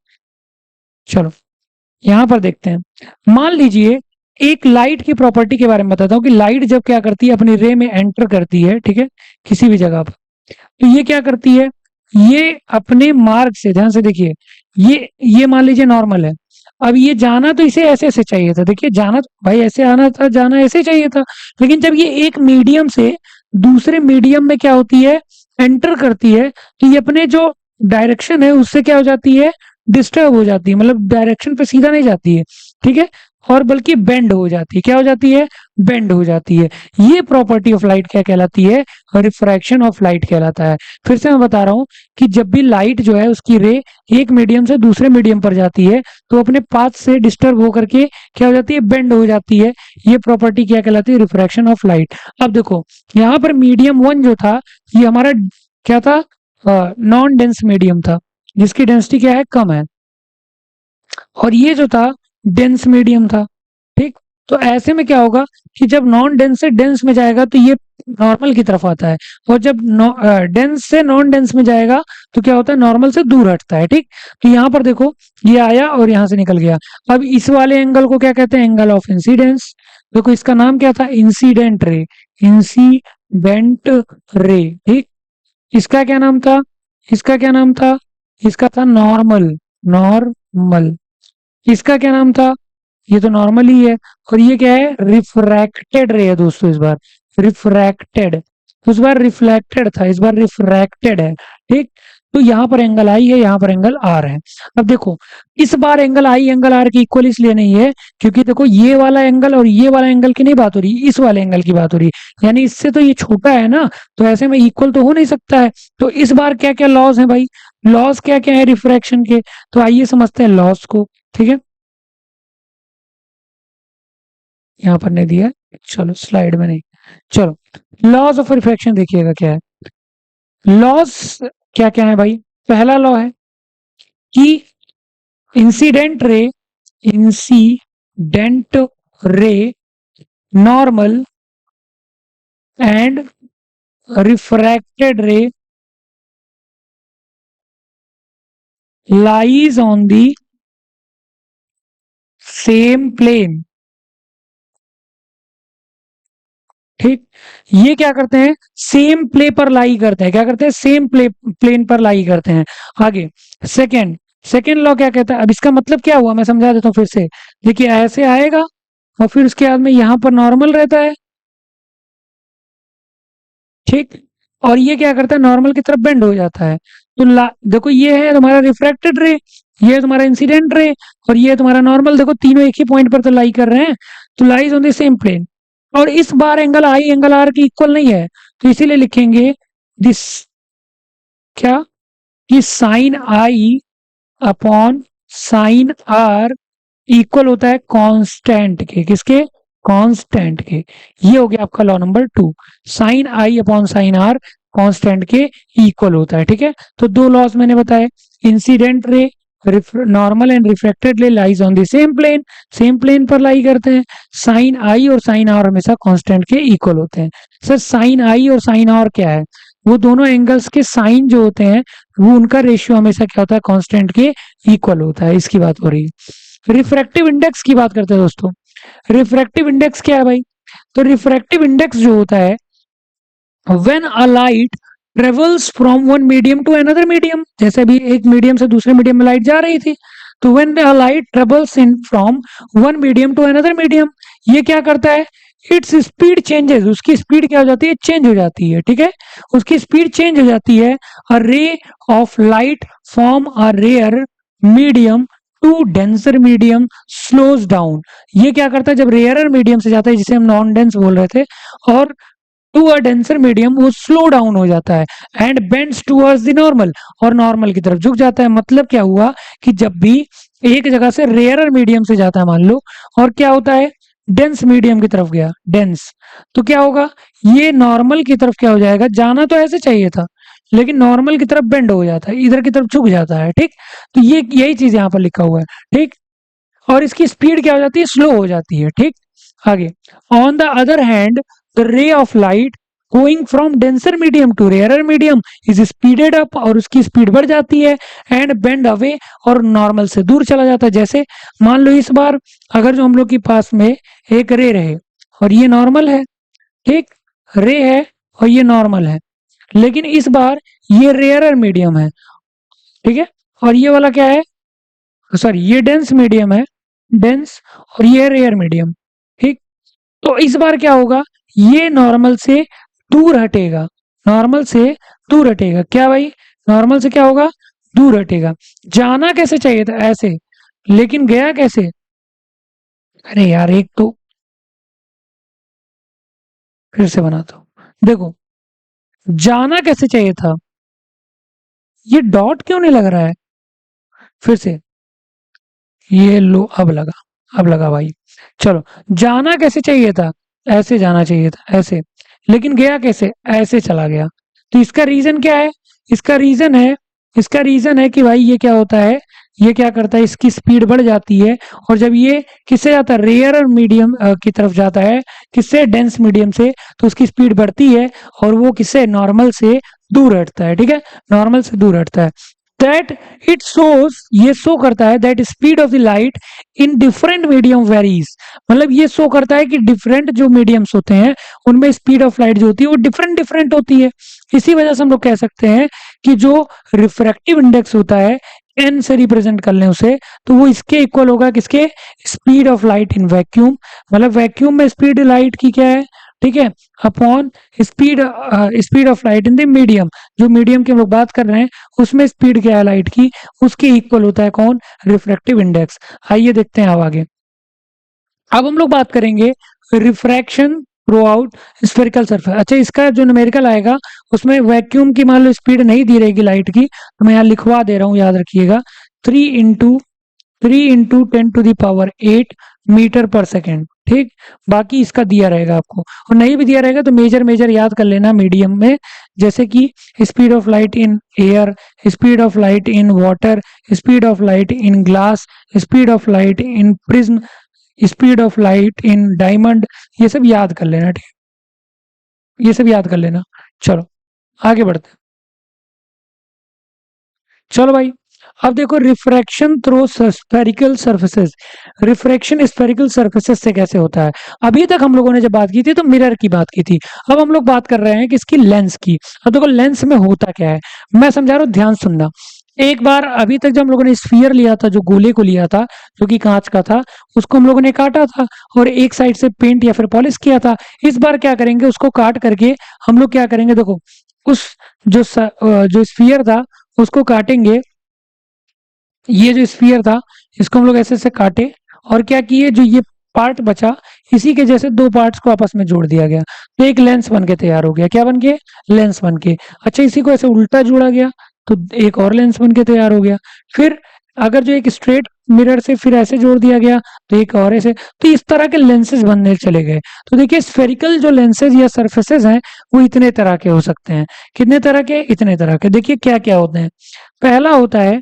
चलो यहाँ पर देखते हैं, मान लीजिए एक लाइट की प्रॉपर्टी के बारे में बताता हूँ कि लाइट जब क्या करती है, अपनी रे में एंटर करती है, ठीक है, किसी भी जगह पर, तो ये क्या करती है, ये अपने मार्ग से, ध्यान से देखिए, ये मान लीजिए नॉर्मल है। अब ये जाना तो इसे ऐसे ऐसे चाहिए था, देखिए जाना तो भाई ऐसे आना था, जाना ऐसे चाहिए था, लेकिन जब ये एक मीडियम से दूसरे मीडियम में क्या होती है, एंटर करती है, तो ये अपने जो डायरेक्शन है उससे क्या हो जाती है, डिस्टर्ब हो जाती है, मतलब डायरेक्शन पे सीधा नहीं जाती है। ठीक है, और बल्कि बेंड हो जाती है, क्या हो जाती है, बेंड हो जाती है। ये प्रॉपर्टी ऑफ लाइट क्या कहलाती है, रिफ्रैक्शन ऑफ लाइट कहलाता है। फिर से मैं बता रहा हूं कि जब भी लाइट जो है उसकी रे एक मीडियम से दूसरे मीडियम पर जाती है, तो अपने पाथ से डिस्टर्ब होकर के क्या हो जाती है, बेंड हो जाती है। ये प्रॉपर्टी क्या कहलाती है, रिफ्रैक्शन ऑफ लाइट। अब देखो यहाँ पर मीडियम वन जो था, ये हमारा क्या था, नॉन डेंस मीडियम था, जिसकी डेंसिटी क्या है, कम है, और ये जो था डेंस मीडियम था। ठीक, तो ऐसे में क्या होगा कि जब नॉन डेंस से डेंस में जाएगा तो ये नॉर्मल की तरफ आता है, और जब डेंस से नॉन डेंस में जाएगा तो क्या होता है, नॉर्मल से दूर हटता है। ठीक, तो यहाँ पर देखो ये आया और यहाँ से निकल गया। अब इस वाले एंगल को क्या कहते हैं, एंगल ऑफ इंसिडेंस। देखो इसका नाम क्या था, इंसिडेंट रे, इंसिडेंट रे। ठीक, इसका क्या नाम था, इसका क्या नाम था, इसका था नॉर्मल, नॉर्मल। इसका क्या नाम था, ये तो नॉर्मल ही है। और ये क्या है, रिफ्रैक्टेड रे है दोस्तों, इस बार रिफ्रैक्टेड। उस बार रिफ्लेक्टेड था, इस बार रिफ्रैक्टेड है। ठीक, तो यहाँ पर एंगल आई है, यहाँ पर एंगल आर है। अब देखो इस बार एंगल आई एंगल आर की इक्वल इसलिए नहीं है क्योंकि देखो ये वाला एंगल और ये वाला एंगल की नहीं बात हो रही, इस वाले एंगल की बात हो रही है, यानी इससे तो ये छोटा है ना, तो ऐसे में इक्वल तो हो नहीं सकता है। तो इस बार क्या क्या लॉज है भाई, लॉज क्या क्या है रिफ्रैक्शन के, तो आइए समझते हैं लॉज को। ठीक है, यहाँ पर नहीं दिया, चलो स्लाइड में नहीं, चलो लॉज ऑफ रिफ्रैक्शन देखिएगा क्या है। लॉज क्या क्या है भाई, पहला लॉ है कि इंसिडेंट रे, incident ray normal and refracted रे lies on the same plane। ठीक, ये क्या करते हैं, सेम प्ले पर लाई करते हैं, क्या करते हैं, सेम प्लेन पर लाई करते हैं। आगे सेकेंड, सेकेंड लॉ क्या कहता है, अब इसका मतलब क्या हुआ मैं समझा देता हूँ फिर से। देखिए ऐसे आएगा और फिर उसके बाद में यहाँ पर नॉर्मल रहता है। ठीक, और ये क्या करता है, नॉर्मल की तरफ बेंड हो जाता है। तो देखो ये है तुम्हारा रिफ्रैक्टेड रे, ये है तुम्हारा इंसिडेंट रे, और ये है तुम्हारा नॉर्मल। देखो तीनों एक ही पॉइंट पर तो लाई कर रहे हैं, तो lies on the same plane. और इस बार एंगल आई एंगल आर की इक्वल नहीं है, तो इसीलिए लिखेंगे दिस, क्या, कि sine i upon sine r equal होता है कांस्टेंट के, किसके, कांस्टेंट के। ये हो गया आपका law number 2, sine i upon sine r constant के इक्वल होता है। ठीक है, तो दो लॉस मैंने बताए, incident ray normal and refracted ray lies on the same plane, same plane पर लाई करते हैं। साइन आई और साइन आर हमेशा कांस्टेंट के इक्वल होते हैं। सर साइन आई और साइन आर क्या है, वो दोनों एंगल्स के साइन जो होते हैं वो उनका रेशियो हमेशा क्या होता है, कांस्टेंट के इक्वल होता है, इसकी बात हो रही है। रिफ्रैक्टिव इंडेक्स की बात करते हैं दोस्तों। रिफ्रैक्टिव इंडेक्स क्या है भाई, तो रिफ्रैक्टिव इंडेक्स जो होता है when a light travels from one medium to another medium, जैसे अभी एक मीडियम से दूसरे मीडियम में लाइट जा रही थी, तो when a light travels in from one medium to another medium, ये क्या करता है, इट्स स्पीड चेंजेस, उसकी स्पीड क्या हो जाती है, चेंज हो जाती है। ठीक है, उसकी स्पीड चेंज हो जाती है। A ray of light from a rare medium to denser medium slows down, ये क्या करता है, जब रेयर मीडियम से जाता है जिसे हम नॉन डेंस बोल रहे थे, और टू अ डेंसर मीडियम वो स्लो डाउन हो जाता है, and bends towards the normal, और नॉर्मल की तरफ झुक जाता है। मतलब क्या हुआ कि जब भी एक जगह से रेयर मीडियम से जाता है मान लो, और क्या होता है, डेंस मीडियम की तरफ गया, डेंस, तो क्या होगा, ये नॉर्मल की तरफ क्या हो जाएगा, जाना तो ऐसे चाहिए था लेकिन नॉर्मल की तरफ बेंड हो जाता है, इधर की तरफ झुक जाता है। ठीक, तो ये यही चीज यहाँ पर लिखा हुआ है। ठीक, और इसकी स्पीड क्या हो जाती है, स्लो हो जाती है। ठीक, आगे on the other hand the ray of light going from denser medium to rarer medium is speeded up, और उसकी स्पीड बढ़ जाती है, एंड बेंड अवे, और नॉर्मल से दूर चला जाता है। जैसे मान लो इस बार अगर जो हम लोग के पास में एक रे रहे और ये नॉर्मल है, ठीक, रे है और ये नॉर्मल है, लेकिन इस बार ये रेयरर मीडियम है, ठीक है, और ये वाला क्या है, सॉरी ये डेंस मीडियम है, डेंस, और ये रेयर मीडियम। ठीक, तो इस बार क्या होगा, ये नॉर्मल से दूर हटेगा, नॉर्मल से दूर हटेगा, क्या भाई, नॉर्मल से क्या होगा, दूर हटेगा। जाना कैसे चाहिए था, ऐसे, लेकिन गया कैसे, अरे यार एक तो फिर से बनाता हूं, देखो जाना कैसे चाहिए था, ये डॉट क्यों नहीं लग रहा है, फिर से, ये लो अब लगा, अब लगा भाई। चलो, जाना कैसे चाहिए था, ऐसे जाना चाहिए था, ऐसे, लेकिन गया कैसे, ऐसे चला गया। तो इसका रीजन क्या है, इसका रीजन है, इसका रीजन है कि भाई ये क्या होता है, ये क्या करता है, इसकी स्पीड बढ़ जाती है, और जब ये किससे जाता है, रेयर और मीडियम की तरफ जाता है, किससे, डेंस मीडियम से, तो उसकी स्पीड बढ़ती है, और वो किससे, नॉर्मल से दूर हटता है। ठीक है, नॉर्मल से दूर हटता है। दैट इट शोज, ये शो करता है that speed of the light in different medium varies, मतलब ये शो करता है कि डिफरेंट जो मीडियम्स होते हैं उनमें स्पीड ऑफ लाइट जो होती है वो डिफरेंट डिफरेंट होती है। इसी वजह से हम लोग कह सकते हैं कि जो रिफ्रैक्टिव इंडेक्स होता है, एन से रिप्रेजेंट कर लें उसे, तो वो इसके इक्वल होगा, किसके, speed of light in vacuum, मतलब वैक्यूम में स्पीड लाइट की क्या है, ठीक है, upon speed speed of light in the medium, जो मीडियम की हम लोग बात कर रहे हैं उसमें स्पीड क्या है लाइट की, उसके इक्वल होता है कौन, रिफ्रैक्टिव इंडेक्स। आइए देखते हैं अब आगे। अब हम लोग बात करेंगे refraction through out spherical surface. अच्छा, इसका जो न्यूमेरिकल आएगा उसमें वैक्यूम की मान लो स्पीड नहीं दी रहेगी लाइट की, तो मैं यहाँ लिखवा दे रहा हूँ, याद रखिएगा, 3 × 10⁸ मीटर पर सेकेंड। ठीक, बाकी इसका दिया रहेगा आपको, और नहीं भी दिया रहेगा तो मेजर मेजर याद कर लेना मीडियम में, जैसे कि speed of light in air, speed of light in water, speed of light in glass, speed of light in prism, speed of light in diamond, ये सब याद कर लेना। ठीक, ये सब याद कर लेना। चलो आगे बढ़ते हैं। चलो भाई, अब देखो refraction through spherical surfaces. Refraction spherical surfaces से कैसे होता है? अभी तक हम लोगों ने जब बात की थी तो मिरर की बात की थी, अब हम लोग बात कर रहे हैं कि इसकी लेंस की। अब देखो लेंस में होता क्या है, मैं समझा रहा हूँ, ध्यान सुनना। एक बार अभी तक जब हम लोगों ने स्फीयर लिया था, जो गोले को लिया था, जो कि कांच का था, उसको हम लोगों ने काटा था और एक साइड से पेंट या फिर पॉलिश किया था। इस बार क्या करेंगे, उसको काट करके हम लोग क्या करेंगे, देखो उस जो स्फीयर था उसको काटेंगे। ये जो स्फीयर था इसको हम लोग ऐसे ऐसे काटे, और क्या किए, जो ये पार्ट बचा इसी के जैसे दो पार्ट्स को आपस में जोड़ दिया गया, तो एक लेंस बन के तैयार हो गया। क्या बन के? लेंस बन के। अच्छा, इसी को ऐसे उल्टा जोड़ा गया तो एक और लेंस बन के तैयार हो गया। फिर अगर जो एक स्ट्रेट मिरर से फिर ऐसे जोड़ दिया गया तो एक और ऐसे, तो इस तरह के लेंसेज बनने चले गए। तो देखिए स्फेरिकल जो लेंसेज या सरफेसेस हैं वो इतने तरह के हो सकते हैं। कितने तरह के? इतने तरह के। देखिए क्या क्या होते हैं। पहला होता है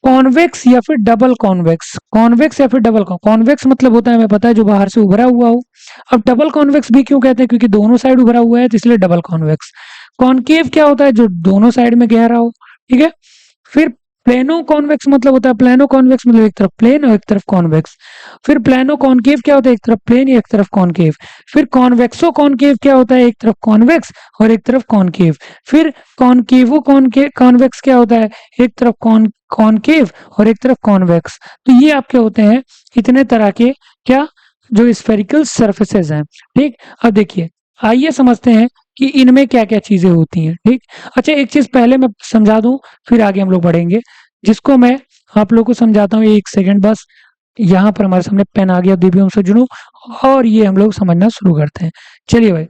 कॉन्वेक्स या फिर डबल कॉन्वेक्स। कॉन्वेक्स या फिर डबल कॉन्वेक्स मतलब होता है, हमें पता है, जो बाहर से उभरा हुआ हो। अब डबल कॉन्वेक्स भी क्यों कहते हैं? क्योंकि दोनों साइड उभरा हुआ है तो इसलिए डबल कॉन्वेक्स। कॉनकेव क्या होता है? जो दोनों साइड में गहरा हो। ठीक है। फिर प्लेनो कॉन्वेक्स मतलब होता है, प्लेनो कॉन्वेक्स मतलब एक तरफ प्लेन और एक तरफ कॉन्वेक्स। फिर प्लेनो कॉनकेव क्या होता है? एक तरफ प्लेन या एक तरफ कॉनकेव। फिर कॉन्वेक्सो कॉनकेव क्या होता है? एक तरफ कॉन्वेक्स और एक तरफ कॉनकेव। फिर कॉनकेवो कॉन्वेक्स क्या होता है? एक तरफ कॉनकेव और एक तरफ कॉन्वेक्स। तो ये आपके होते हैं इतने तरह के क्या, जो स्फेरिकल सरफेसेस हैं। ठीक, अब देखिए, आइए समझते हैं कि इनमें क्या क्या चीजें होती हैं। ठीक, अच्छा एक चीज पहले मैं समझा दूं, फिर आगे हम लोग बढ़ेंगे, जिसको मैं आप लोग को समझाता हूँ। एक सेकंड बस, यहाँ पर हमारे सामने पेन आ गया, दीपियों से जुड़ू और ये हम लोग समझना शुरू करते हैं। चलिए भाई,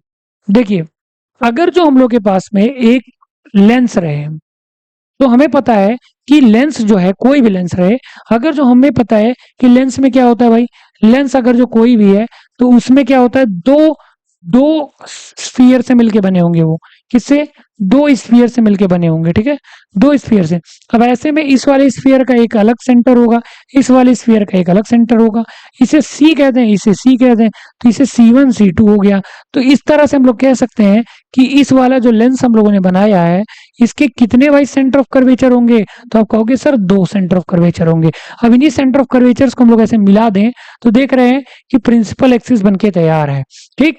देखिए, अगर जो हम लोग के पास में एक लेंस रहे, तो हमें पता है कि लेंस जो है, कोई भी लेंस रहे, अगर जो हमें पता है कि लेंस में क्या होता है भाई, लेंस अगर जो कोई भी है तो उसमें क्या होता है, दो दो स्फीयर से मिलके बने होंगे वो। किससे? दो स्फीयर से मिलके बने होंगे। ठीक है, दो स्फीयर से। अब ऐसे में इस वाले स्फीयर का एक अलग सेंटर होगा, इस वाले स्फीयर का एक अलग सेंटर होगा। इसे सी कहते हैं, इसे सी कहते हैं, तो इसे C1 C2 हो गया। तो इस तरह से हम लोग कह सकते हैं कि इस वाला जो लेंस हम लोगों ने बनाया है, इसके कितने भाई सेंटर ऑफ कर्वेचर होंगे? तो आप कहोगे सर दो सेंटर ऑफ कर्वेचर होंगे। अब इन्हीं सेंटर ऑफ कर्वेचर्स को हम लोग ऐसे मिला दें तो देख रहे हैं कि प्रिंसिपल एक्सिस बनके तैयार है। ठीक,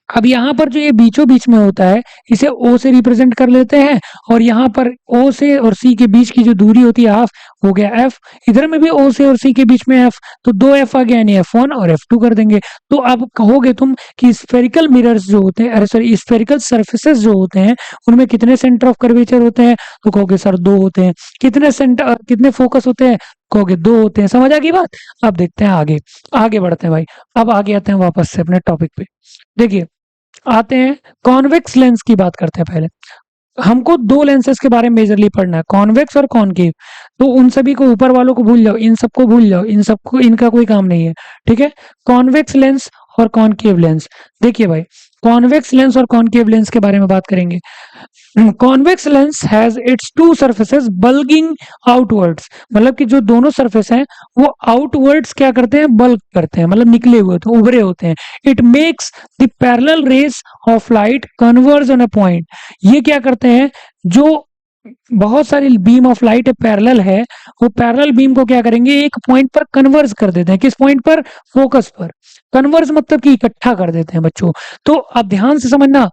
अब यहाँ पर जो ये बीचों बीच में होता है इसे O से रिप्रेजेंट कर लेते हैं, और यहाँ पर O से और C के बीच की जो दूरी होती है हाफ, हो गया F। इधर में भी O से और C के बीच में F, तो दो F आ गया, यानी F1 और F2 कर देंगे। तो अब कहोगे तुम कि स्फेरिकल मिरर्स जो होते हैं, अरे सॉरी, स्फेरिकल सरफेसेस जो होते हैं उनमें कितने सेंटर ऑफ कर्वेचर होते हैं? तो कहोगे सर दो होते हैं। कितने फोकस होते हैं? कहोगे दो होते हैं। समझ आ गई बात? अब देखते हैं आगे, आगे बढ़ते हैं भाई। अब आगे आते हैं वापस से अपने टॉपिक पे। देखिए, आते हैं कॉन्वेक्स लेंस की बात करते हैं। पहले हमको दो लेंसेस के बारे में मेजरली पढ़ना है, कॉन्वेक्स और कॉनकेव। तो उन सभी को, ऊपर वालों को भूल जाओ, इन सबको भूल जाओ, इन सबको, इनका कोई काम नहीं है। ठीक है, कॉन्वेक्स लेंस और कॉनकेव लेंस। देखिए भाई, कॉन्वेक्स लेंस और कॉनकेव लेंस के बारे में बात करेंगे। Convex lens has its to surfaces bulging outwards, मतलब कि जो दोनों सरफेस हैं वो आउटवर्ड्स क्या करते हैं? बल्क करते हैं, मतलब निकले हुए होते हैं, उभरे होते हैं। It makes the parallel raise of light converge on a point. ये क्या करते हैं, जो बहुत सारी बीम ऑफ लाइट पैरेलल है, वो पैरेलल बीम को क्या करेंगे, एक पॉइंट पर कन्वर्ज कर देते हैं। किस पॉइंट पर? फोकस पर। कन्वर्ज मतलब कि इकट्ठा कर देते हैं बच्चों। तो अब ध्यान से समझना,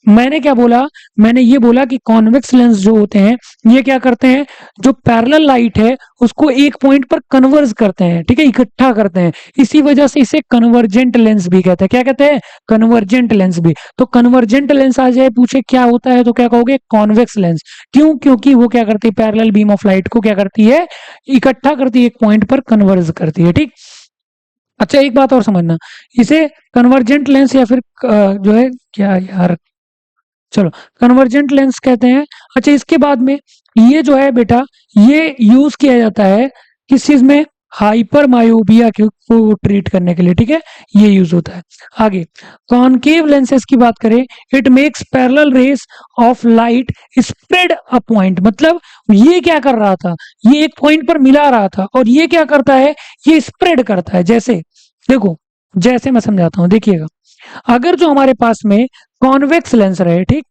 मैंने क्या बोला, मैंने ये बोला कि कॉन्वेक्स लेंस जो होते हैं ये क्या करते हैं, जो पैरेलल लाइट है उसको एक पॉइंट पर कन्वर्ज करते हैं, ठीक है, इकट्ठा करते हैं। इसी वजह से इसे कन्वर्जेंट लेंस भी कहते हैं। क्या कहते हैं? कन्वर्जेंट लेंस भी। तो कन्वर्जेंट लेंस आ जाए पूछे क्या होता है तो क्या कहोगे? Convex lens. क्यों? क्योंकि वो क्या करती है, पैरेलल बीम ऑफ लाइट को क्या करती है, इकट्ठा करती है, एक पॉइंट पर कन्वर्ज करती है, ठीक। अच्छा एक बात और समझना, इसे कन्वर्जेंट लेंस या फिर जो है क्या यार, चलो कन्वर्जेंट लेंस कहते हैं। अच्छा इसके बाद में ये जो है बेटा, ये यूज किया जाता है किस चीज में, हाइपर मायोपिया को ट्रीट करने के लिए, ठीक है, ये यूज होता है। आगे कॉनकेव लेंसेज की बात करें, it makes parallel rays of light spread a point. मतलब ये क्या कर रहा था, ये एक पॉइंट पर मिला रहा था और ये क्या करता है, ये स्प्रेड करता है। जैसे देखो, जैसे मैं समझाता हूं, देखिएगा, अगर जो हमारे पास में कॉन्वेक्स लेंस रहे, ठीक,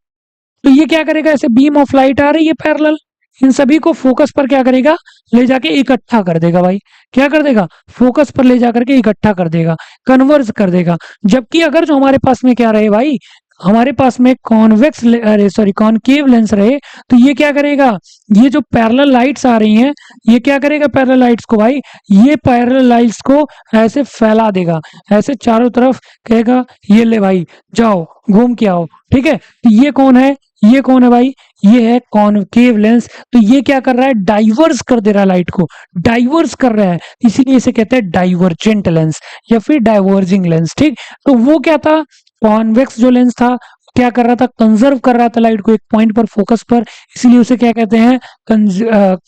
तो ये क्या करेगा, ऐसे बीम ऑफ लाइट आ रही है पैरेलल, इन सभी को फोकस पर क्या करेगा, ले जाके इकट्ठा कर देगा भाई। क्या कर देगा? फोकस पर ले जाकर के इकट्ठा कर देगा, कन्वर्ज कर देगा। जबकि अगर जो हमारे पास में क्या रहे भाई, हमारे पास में कॉन्वेक्स अरे सॉरी कॉनकेव लेंस रहे, तो ये क्या करेगा, ये जो पैरेलल लाइट्स आ रही हैं, ये क्या करेगा पैरेलल लाइट्स को भाई, ये पैरेलल लाइट्स को ऐसे फैला देगा, ऐसे चारों तरफ कहेगा ये ले भाई जाओ घूम के आओ, ठीक है। तो ये कौन है, ये कौन है भाई, ये है कॉनकेव लेंस। तो ये क्या कर रहा है, डाइवर्स कर दे रहा है लाइट को, डाइवर्स कर रहा है, इसीलिए इसे कहते हैं डाइवर्जेंट लेंस या फिर डाइवर्जिंग लेंस, ठीक। तो वो क्या था, कॉन्वेक्स जो लेंस था क्या कर रहा था, कंजर्व कर रहा था लाइट को एक पॉइंट पर, फोकस पर, इसीलिए उसे क्या कहते हैं,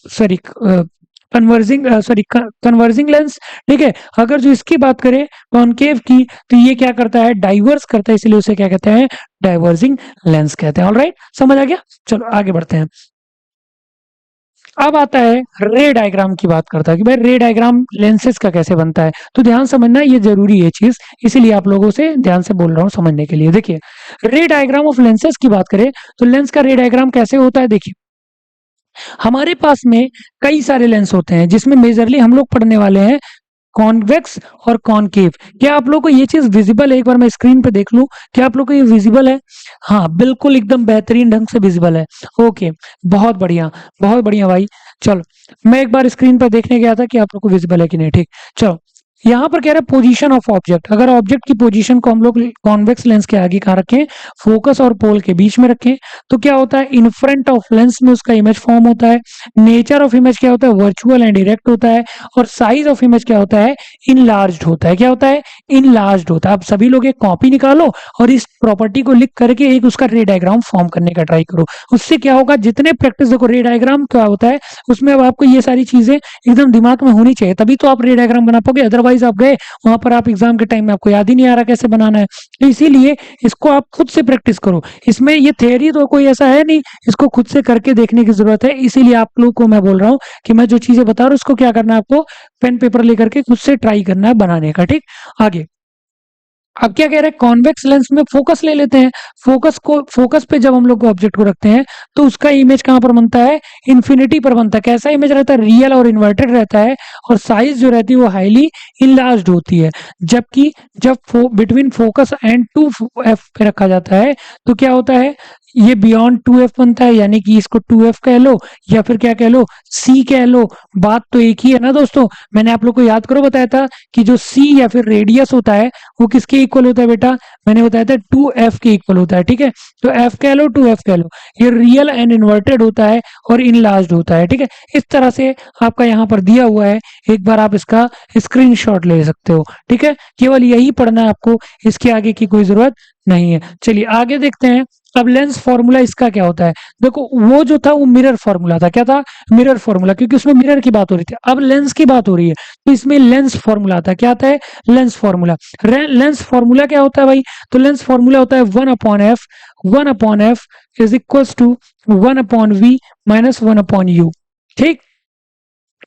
सॉरी कन्वर्जिंग लेंस, ठीक है। अगर जो इसकी बात करें कॉनकेव की, तो ये क्या करता है, डाइवर्स करता है, इसलिए उसे क्या कहते हैं, डाइवर्जिंग लेंस कहते हैं। ऑलराइट, समझ आ गया। चलो आगे बढ़ते हैं। अब आता है रे डायग्राम की बात करता है कि भाई रे डायग्राम लेंसेज का कैसे बनता है। तो ध्यान समझना, ये जरूरी है चीज, इसीलिए आप लोगों से ध्यान से बोल रहा हूँ समझने के लिए। देखिए रे डायग्राम ऑफ लेंसेज की बात करें तो लेंस का रे डायग्राम कैसे होता है। देखिए हमारे पास में कई सारे लेंस होते हैं जिसमें मेजरली हम लोग पढ़ने वाले हैं कॉन्वेक्स और कॉनकेव। क्या आप लोग को ये चीज विजिबल है? एक बार मैं स्क्रीन पे देख लूं, क्या आप लोग को ये विजिबल है? हाँ बिल्कुल एकदम बेहतरीन ढंग से विजिबल है। ओके, बहुत बढ़िया भाई। चलो मैं एक बार स्क्रीन पर देखने गया था कि आप लोग को विजिबल है कि नहीं, ठीक। चलो यहाँ पर कह रहा है पोजीशन ऑफ ऑब्जेक्ट। अगर ऑब्जेक्ट की पोजीशन को हम लोग कॉन्वेक्स लेंस के आगे कहाँ रखें, फोकस और पोल के बीच में रखें, तो क्या होता है, इन फ्रंट ऑफ लेंस में उसका इमेज फॉर्म होता है। नेचर ऑफ इमेज क्या होता है, वर्चुअल एंड डायरेक्ट होता है। और साइज ऑफ इमेज क्या होता है, इनलार्ज्ड होता है। क्या होता है, इनलार्ज्ड होता है। अब सभी लोग एक कॉपी निकालो और इस प्रॉपर्टी को लिख करके एक उसका रे डायग्राम फॉर्म करने का ट्राई करो। उससे क्या होगा, जितने प्रैक्टिस, देखो रे डायग्राम क्या होता है, उसमें अब आपको ये सारी चीजें एकदम दिमाग में होनी चाहिए, तभी तो आप रे डायग्राम बना पाओगे। अदरवाइज आप गए वहां पर, आप एग्जाम के टाइम में आपको याद ही नहीं आ रहा कैसे बनाना है। तो इसीलिए इसको आप खुद से प्रैक्टिस करो। इसमें ये थ्योरी तो कोई ऐसा है नहीं, इसको खुद से करके देखने की जरूरत है। इसीलिए आप लोग को मैं बोल रहा हूँ कि मैं जो चीजें बता रहा हूँ उसको क्या करना है, आपको पेन पेपर लेकर के खुद से ट्राई करना है बनाने का, ठीक। आगे अब क्या कह रहे हैं, कॉन्वेक्स लेंस में फोकस ले लेते हैं। फोकस पे जब हम लोग ऑब्जेक्ट को रखते हैं तो उसका इमेज कहां पर बनता है, इन्फिनिटी पर बनता है। कैसा इमेज रहता है, रियल और इन्वर्टेड रहता है। और साइज जो रहती है वो हाईली इनलार्ज्ड होती है। जबकि जब बिटवीन फोकस एंड 2f पे रखा जाता है तो क्या होता है, ये बियॉन्ड 2f बनता है, यानी कि इसको 2f कह लो या फिर क्या कह लो, c कह लो। बात तो एक ही है ना दोस्तों। मैंने आप लोग को याद करो बताया था कि जो c या फिर रेडियस होता है वो किसके इक्वल होता है बेटा, मैंने बताया था 2f के इक्वल होता है, ठीक है। तो f कह लो 2f कह लो, ये रियल एंड इन्वर्टेड होता है और इनलार्ज्ड होता है, ठीक है। इस तरह से आपका यहाँ पर दिया हुआ है, एक बार आप इसका स्क्रीनशॉट ले सकते हो, ठीक है। केवल यही पढ़ना है आपको, इसके आगे की कोई जरूरत नहीं है। चलिए आगे देखते हैं। अब लेंस फॉर्मूला इसका क्या होता है, देखो वो जो था वो मिरर फॉर्मूला था। क्या था, मिरर फॉर्मूला, क्योंकि उसमें मिरर की बात हो रही थी। अब लेंस की बात हो रही है तो इसमें लेंस फॉर्मूला आता है। क्या आता है, लेंस फॉर्मूला। लेंस फॉर्मूला क्या होता है भाई, तो लेंस फॉर्मूला होता है 1/f is equal to 1/v minus 1/u, ठीक।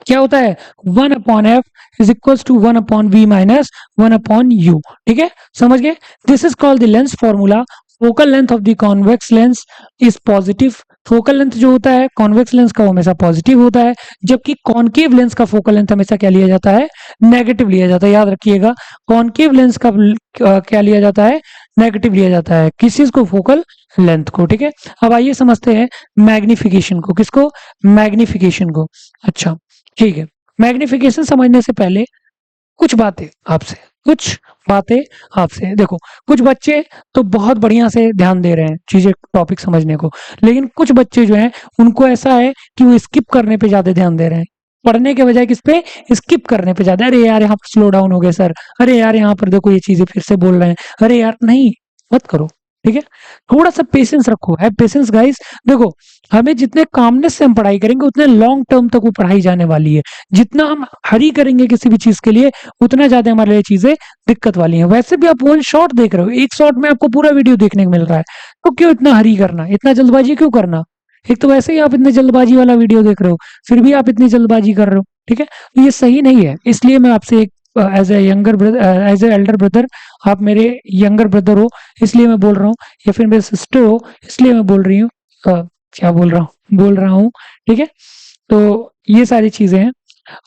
क्या होता है, 1/f is equal to 1/v minus 1/u, ठीक है, समझ गए। This is called the lens formula. Focal length of the convex lens is positive focal length जो होता है कॉन्वेक्स लेंस का वो हमेशा पॉजिटिव होता है, जबकि कॉनकेव लेंस का फोकल लेंथ हमेशा क्या लिया जाता है, नेगेटिव लिया जाता है। याद रखिएगा, कॉनकेव लेंस का क्या लिया जाता है, नेगेटिव लिया जाता है। किस चीज को, फोकल लेंथ को। ठीक है, अब आइए समझते हैं मैग्निफिकेशन को। किसको, मैग्निफिकेशन को। अच्छा ठीक है, मैग्निफिकेशन समझने से पहले कुछ बातें आपसे, कुछ बातें आपसे। देखो, कुछ बच्चे तो बहुत बढ़िया से ध्यान दे रहे हैं चीजें, टॉपिक समझने को, लेकिन कुछ बच्चे जो हैं उनको ऐसा है कि वो स्किप करने पे ज्यादा ध्यान दे रहे हैं, पढ़ने के बजाय किस पे, स्किप करने पे ज्यादा। अरे यार यहाँ पर स्लो डाउन हो गए सर, अरे यार यहाँ पर देखो ये चीजें फिर से बोल रहे हैं, अरे यार नहीं, मत करो। ठीक है, थोड़ा सा पेशेंस रखो, है पेशेंस गाइस। देखो, हमें जितने कामनेस से हम पढ़ाई करेंगे उतने लॉन्ग टर्म तक वो पढ़ाई जाने वाली है। जितना हम हरी करेंगे किसी भी चीज के लिए, उतना ज्यादा हमारे लिए चीजें दिक्कत वाली हैं। वैसे भी आप वन शॉट देख रहे हो, एक शॉट में आपको पूरा वीडियो देखने को मिल रहा है, तो क्यों इतना हरी करना, इतना जल्दबाजी क्यों करना। एक तो वैसे ही आप इतने जल्दबाजी वाला वीडियो देख रहे हो, फिर भी आप इतनी जल्दबाजी कर रहे हो। ठीक है, तो ये सही नहीं है। इसलिए मैं आपसे एक as a younger brother, as an elder brother, आप मेरे यंगर ब्रदर हो इसलिए मैं बोल रहा हूँ, या फिर मेरे सिस्टर हो इसलिए मैं बोल रही हूँ, क्या बोल रहा हूँ। ठीक है, तो ये सारी चीजें हैं।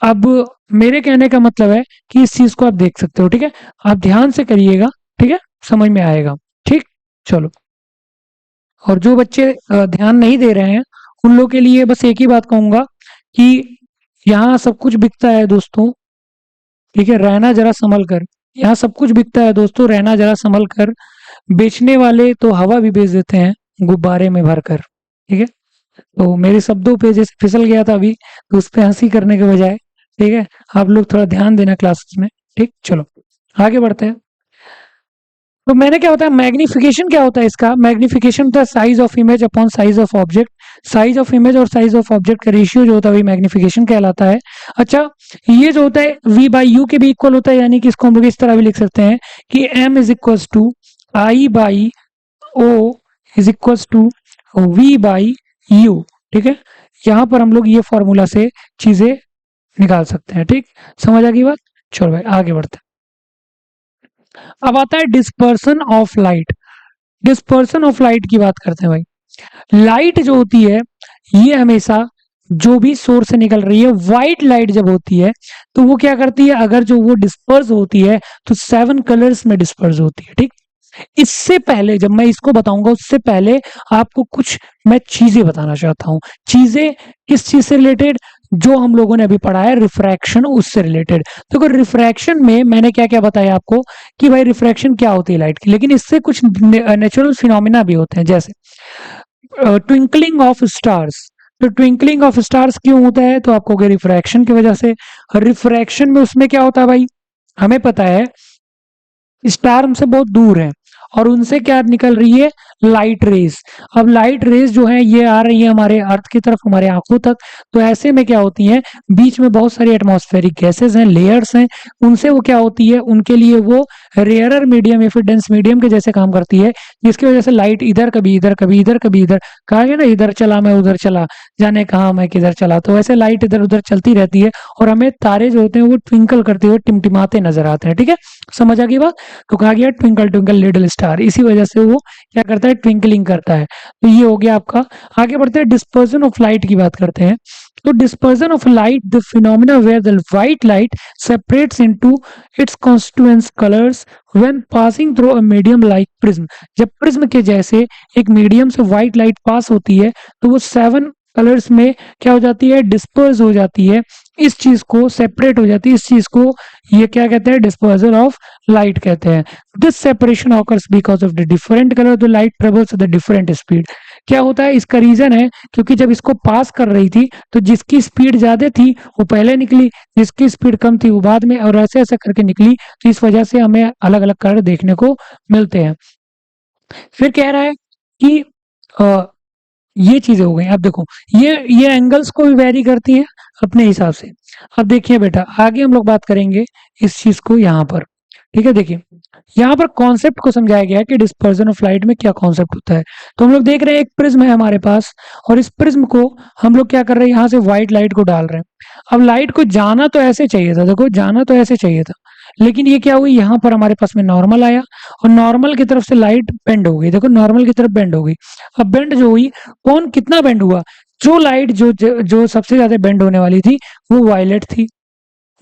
अब मेरे कहने का मतलब है कि इस चीज को आप देख सकते हो। ठीक है, आप ध्यान से करिएगा, ठीक है, समझ में आएगा। ठीक, चलो। और जो बच्चे ध्यान नहीं दे रहे हैं उन लोग के लिए बस एक ही बात कहूंगा कि यहाँ सब कुछ बिकता है दोस्तों। ठीक है, रहना जरा संभल कर। यहाँ सब कुछ बिकता है दोस्तों, रहना जरा संभल कर। बेचने वाले तो हवा भी बेच देते हैं गुब्बारे में भर कर। ठीक है, तो मेरे शब्दों पे जैसे फिसल गया था अभी, तो उस पे हंसी करने के बजाय, ठीक है, आप लोग थोड़ा ध्यान देना क्लासेस में। ठीक, चलो आगे बढ़ते हैं। तो मैंने क्या होता है, मैग्निफिकेशन क्या होता है इसका, मैग्निफिकेशन होता है size of image upon size of object. Size of image और साइज ऑफ ऑब्जेक्ट का रेशियो जो होता है वही मैग्निफिकेशन कहलाता है। अच्छा, ये जो होता है v बाई यू के भी इक्वल होता है, यानी कि इसको हम लोग इस तरह भी लिख सकते हैं कि m is equal to i by o is equal to v by u. ठीक है, यहाँ पर हम लोग ये फॉर्मूला से चीजें निकाल सकते हैं। ठीक, समझ आ गई बात। चलो भाई आगे बढ़ते हैं। अब आता है dispersion of light. Dispersion of light की बात करते हैं भाई। लाइट जो होती है ये हमेशा जो भी सोर्स से निकल रही है, व्हाइट लाइट जब होती है तो वो क्या करती है, अगर जो वो डिस्पर्स होती है तो 7 कलर्स में डिस्पर्स होती है। ठीक, इससे पहले जब मैं इसको बताऊंगा उससे पहले आपको कुछ मैं चीजें बताना चाहता हूं। चीजें किस चीज से रिलेटेड, जो हम लोगों ने अभी पढ़ा है रिफ्रैक्शन, उससे रिलेटेड। तो रिफ्रैक्शन में मैंने क्या क्या बताया आपको कि भाई रिफ्रैक्शन क्या होती है लाइट की, लेकिन इससे कुछ नेचुरल फिनोमिना भी होते हैं, जैसे ट्विंकलिंग ऑफ स्टार्स। तो ट्विंकलिंग ऑफ स्टार्स क्यों होता है, तो आपको रिफ्रैक्शन की वजह से। रिफ्रैक्शन में उसमें क्या होता है भाई, हमें पता है स्टार हमसे बहुत दूर है और उनसे क्या निकल रही है, लाइट रेज। अब लाइट रेज जो है ये आ रही है हमारे अर्थ की तरफ, हमारे आंखों तक। तो ऐसे में क्या होती है, बीच में बहुत सारी एटमॉस्फेरिक गैसेस हैं, लेयर्स हैं, उनसे वो क्या होती है, उनके लिए वो रेयरर मीडियम या फिर डेंस मीडियम के जैसे काम करती है, जिसकी वजह से लाइट इधर कभी इधर कभी इधर कभी इधर, कहा गया ना इधर चला मैं उधर चला, जाने कहा मैं किधर चला। तो ऐसे लाइट इधर उधर चलती रहती है और हमें तारे जो होते हैं वो ट्विंकल करते हुए टिमटिमाते नजर आते हैं। ठीक है, समझ आ गई बात। तो कहा गया ट्विंकल ट्विंकल लिटिल स्टार, इसी वजह से वो क्या करता है, ट्विंकलिंग करता है। तो ये हो गया आपका। आगे बढ़ते हैं, डिस्पर्जन ऑफ लाइट की बात करते हैं। तो dispersion of light, the phenomena where the white light separates into its constituent colours when passing through a medium like prism. जब प्रिज्म के जैसे एक मीडियम से व्हाइट लाइट पास होती है तो वो 7 कलर्स में क्या हो जाती है, डिस्पर्स हो जाती है। इस चीज को सेपरेट हो जाती है, इस चीज को ये क्या कहते हैं, डिस्पर्जल ऑफ लाइट कहते हैं। This separation occurs because of the different colour the light travels the different speed. क्या होता है, इसका रीजन है क्योंकि जब इसको पास कर रही थी तो जिसकी स्पीड ज्यादा थी वो पहले निकली, जिसकी स्पीड कम थी वो बाद में, और ऐसे ऐसे करके निकली। तो इस वजह से हमें अलग अलग कलर देखने को मिलते हैं। फिर कह रहा है कि ये चीजें हो गई। अब देखो ये एंगल्स को भी वेरी करती है अपने हिसाब से। अब देखिए बेटा, आगे हम लोग बात करेंगे इस चीज को यहाँ पर। ठीक है, देखिए यहाँ पर कॉन्सेप्ट को समझाया गया है कि डिस्पर्जन ऑफ लाइट में क्या कॉन्सेप्ट होता है। तो हम लोग देख रहे हैं एक प्रिज्म है हमारे पास, और इस प्रिज्म को हम लोग क्या कर रहे हैं, यहाँ से व्हाइट लाइट को डाल रहे हैं। अब लाइट को जाना तो ऐसे चाहिए था, देखो जाना तो ऐसे चाहिए था, लेकिन ये क्या हुई, यहाँ पर हमारे पास में नॉर्मल आया और नॉर्मल की तरफ से लाइट बेंड हो गई। देखो नॉर्मल की तरफ बेंड हो गई। अब बेंड जो हुई, कौन कितना बेंड हुआ, जो लाइट जो सबसे ज्यादा बेंड होने वाली थी वो वायलेट थी,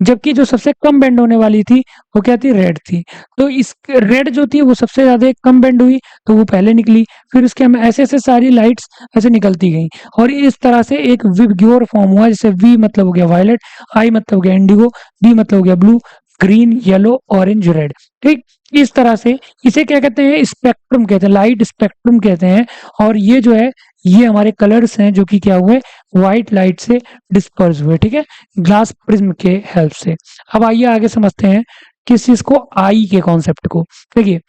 जबकि जो सबसे कम बेंड होने वाली थी वो क्या थी, रेड थी। तो इस रेड जो थी वो सबसे ज्यादा कम बेंड हुई, तो वो पहले निकली। फिर उसके हम ऐसे ऐसे सारी लाइट्स ऐसे निकलती गई और इस तरह से एक विबग्योर फॉर्म हुआ, जैसे वी मतलब हो गया वायलेट, आई मतलब हो गया इंडिगो, बी मतलब हो गया blue, green, yellow, orange, red. ठीक, इस तरह से इसे क्या कहते हैं, स्पेक्ट्रम कहते हैं, लाइट स्पेक्ट्रम कहते हैं। और ये जो है ये हमारे कलर्स हैं जो कि क्या हुए, व्हाइट लाइट से डिस्पर्स हुए, ठीक है, ग्लास प्रिज्म के हेल्प से। अब आइए आगे समझते हैं किस चीज को, आई के कॉन्सेप्ट को। देखिए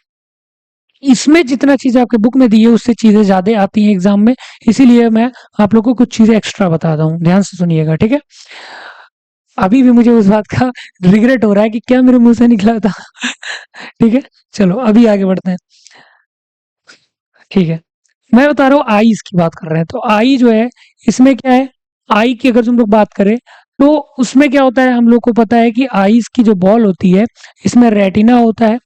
इसमें जितना चीजें आपके बुक में दी है उससे चीजें ज्यादा आती हैं एग्जाम में, इसीलिए मैं आप लोगों को कुछ चीजें एक्स्ट्रा बताता हूँ, ध्यान से सुनिएगा, ठीक है। अभी भी मुझे उस बात का रिग्रेट हो रहा है कि क्या मेरे मुंह से निकला था। ठीक है, चलो अभी आगे बढ़ते हैं। ठीक है, मैं बता रहा हूँ आईज की बात कर रहे हैं, तो आई जो है इसमें क्या है, आई की अगर तुम लोग बात करें तो उसमें क्या होता है, हम लोग को पता है कि आईज की जो बॉल होती है इसमें रेटिना होता है।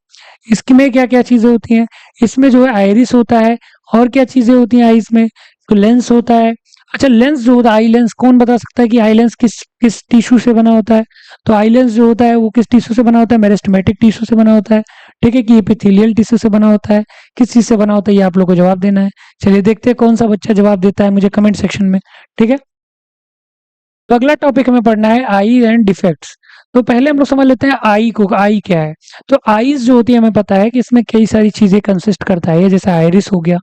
इसमें क्या क्या चीजें होती हैं, इसमें जो है आइरिस होता है, और क्या चीजें होती हैं आईज में, तो लेंस होता है। अच्छा लेंस जो होता है, आई लेंस, कौन बता सकता है कि आई लेंस किस किस टिश्यू से बना होता है, तो आई लेंस जो होता है वो किस टिश्यू से बना होता है, मेरिस्टेमेटिक टिश्यू से बना होता है। ठीक है, कि एपिथेलियल टिश्यू से बना होता है, किस चीज से बना होता है, ये आप लोग को जवाब देना है। चलिए देखते हैं कौन सा बच्चा जवाब देता है मुझे कमेंट सेक्शन में। ठीक है, तो अगला टॉपिक हमें पढ़ना है आई एंड डिफेक्ट्स। तो पहले हम लोग समझ लेते हैं आई को, आई क्या है। तो आईज जो होती है हमें पता है कि इसमें कई सारी चीजें कंसिस्ट करता है, जैसे आइरिस हो गया,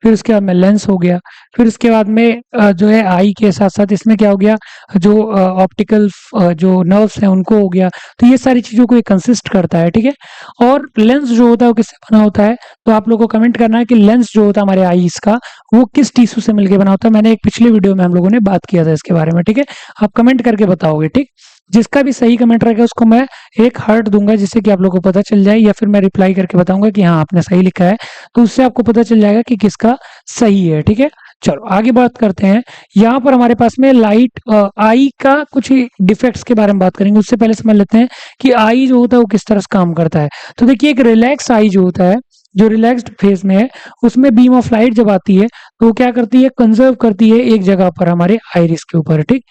फिर उसके बाद में लेंस हो गया, फिर उसके बाद में जो है आई के साथ साथ इसमें क्या हो गया, जो ऑप्टिकल जो नर्व्स हैं उनको हो गया। तो ये सारी चीजों को ये कंसिस्ट करता है, ठीक है। और लेंस जो होता है वो किससे बना होता है, तो आप लोगों को कमेंट करना है कि लेंस जो होता है हमारे आईज का वो किस टिश्यू से मिलकर बना होता है। मैंने एक पिछले वीडियो में हम लोगों ने बात किया था इसके बारे में, ठीक है। आप कमेंट करके बताओगे, ठीक। जिसका भी सही कमेंट रहेगा उसको मैं एक हार्ट दूंगा, जिससे कि आप लोगों को पता चल जाए, या फिर मैं रिप्लाई करके बताऊंगा कि हाँ आपने सही लिखा है, तो उससे आपको पता चल जाएगा कि किसका सही है, ठीक है। चलो आगे बात करते हैं। यहाँ पर हमारे पास में लाइट आई का कुछ डिफेक्ट्स के बारे में बात करेंगे। उससे पहले समझ लेते हैं कि आई जो होता है वो किस तरह से काम करता है। तो देखिए एक रिलैक्स आई जो होता है, जो रिलैक्स्ड फेज में है, उसमें बीम ऑफ लाइट जब आती है तो वो क्या करती है, कंजर्व करती है एक जगह पर हमारे आइरिस के ऊपर, ठीक,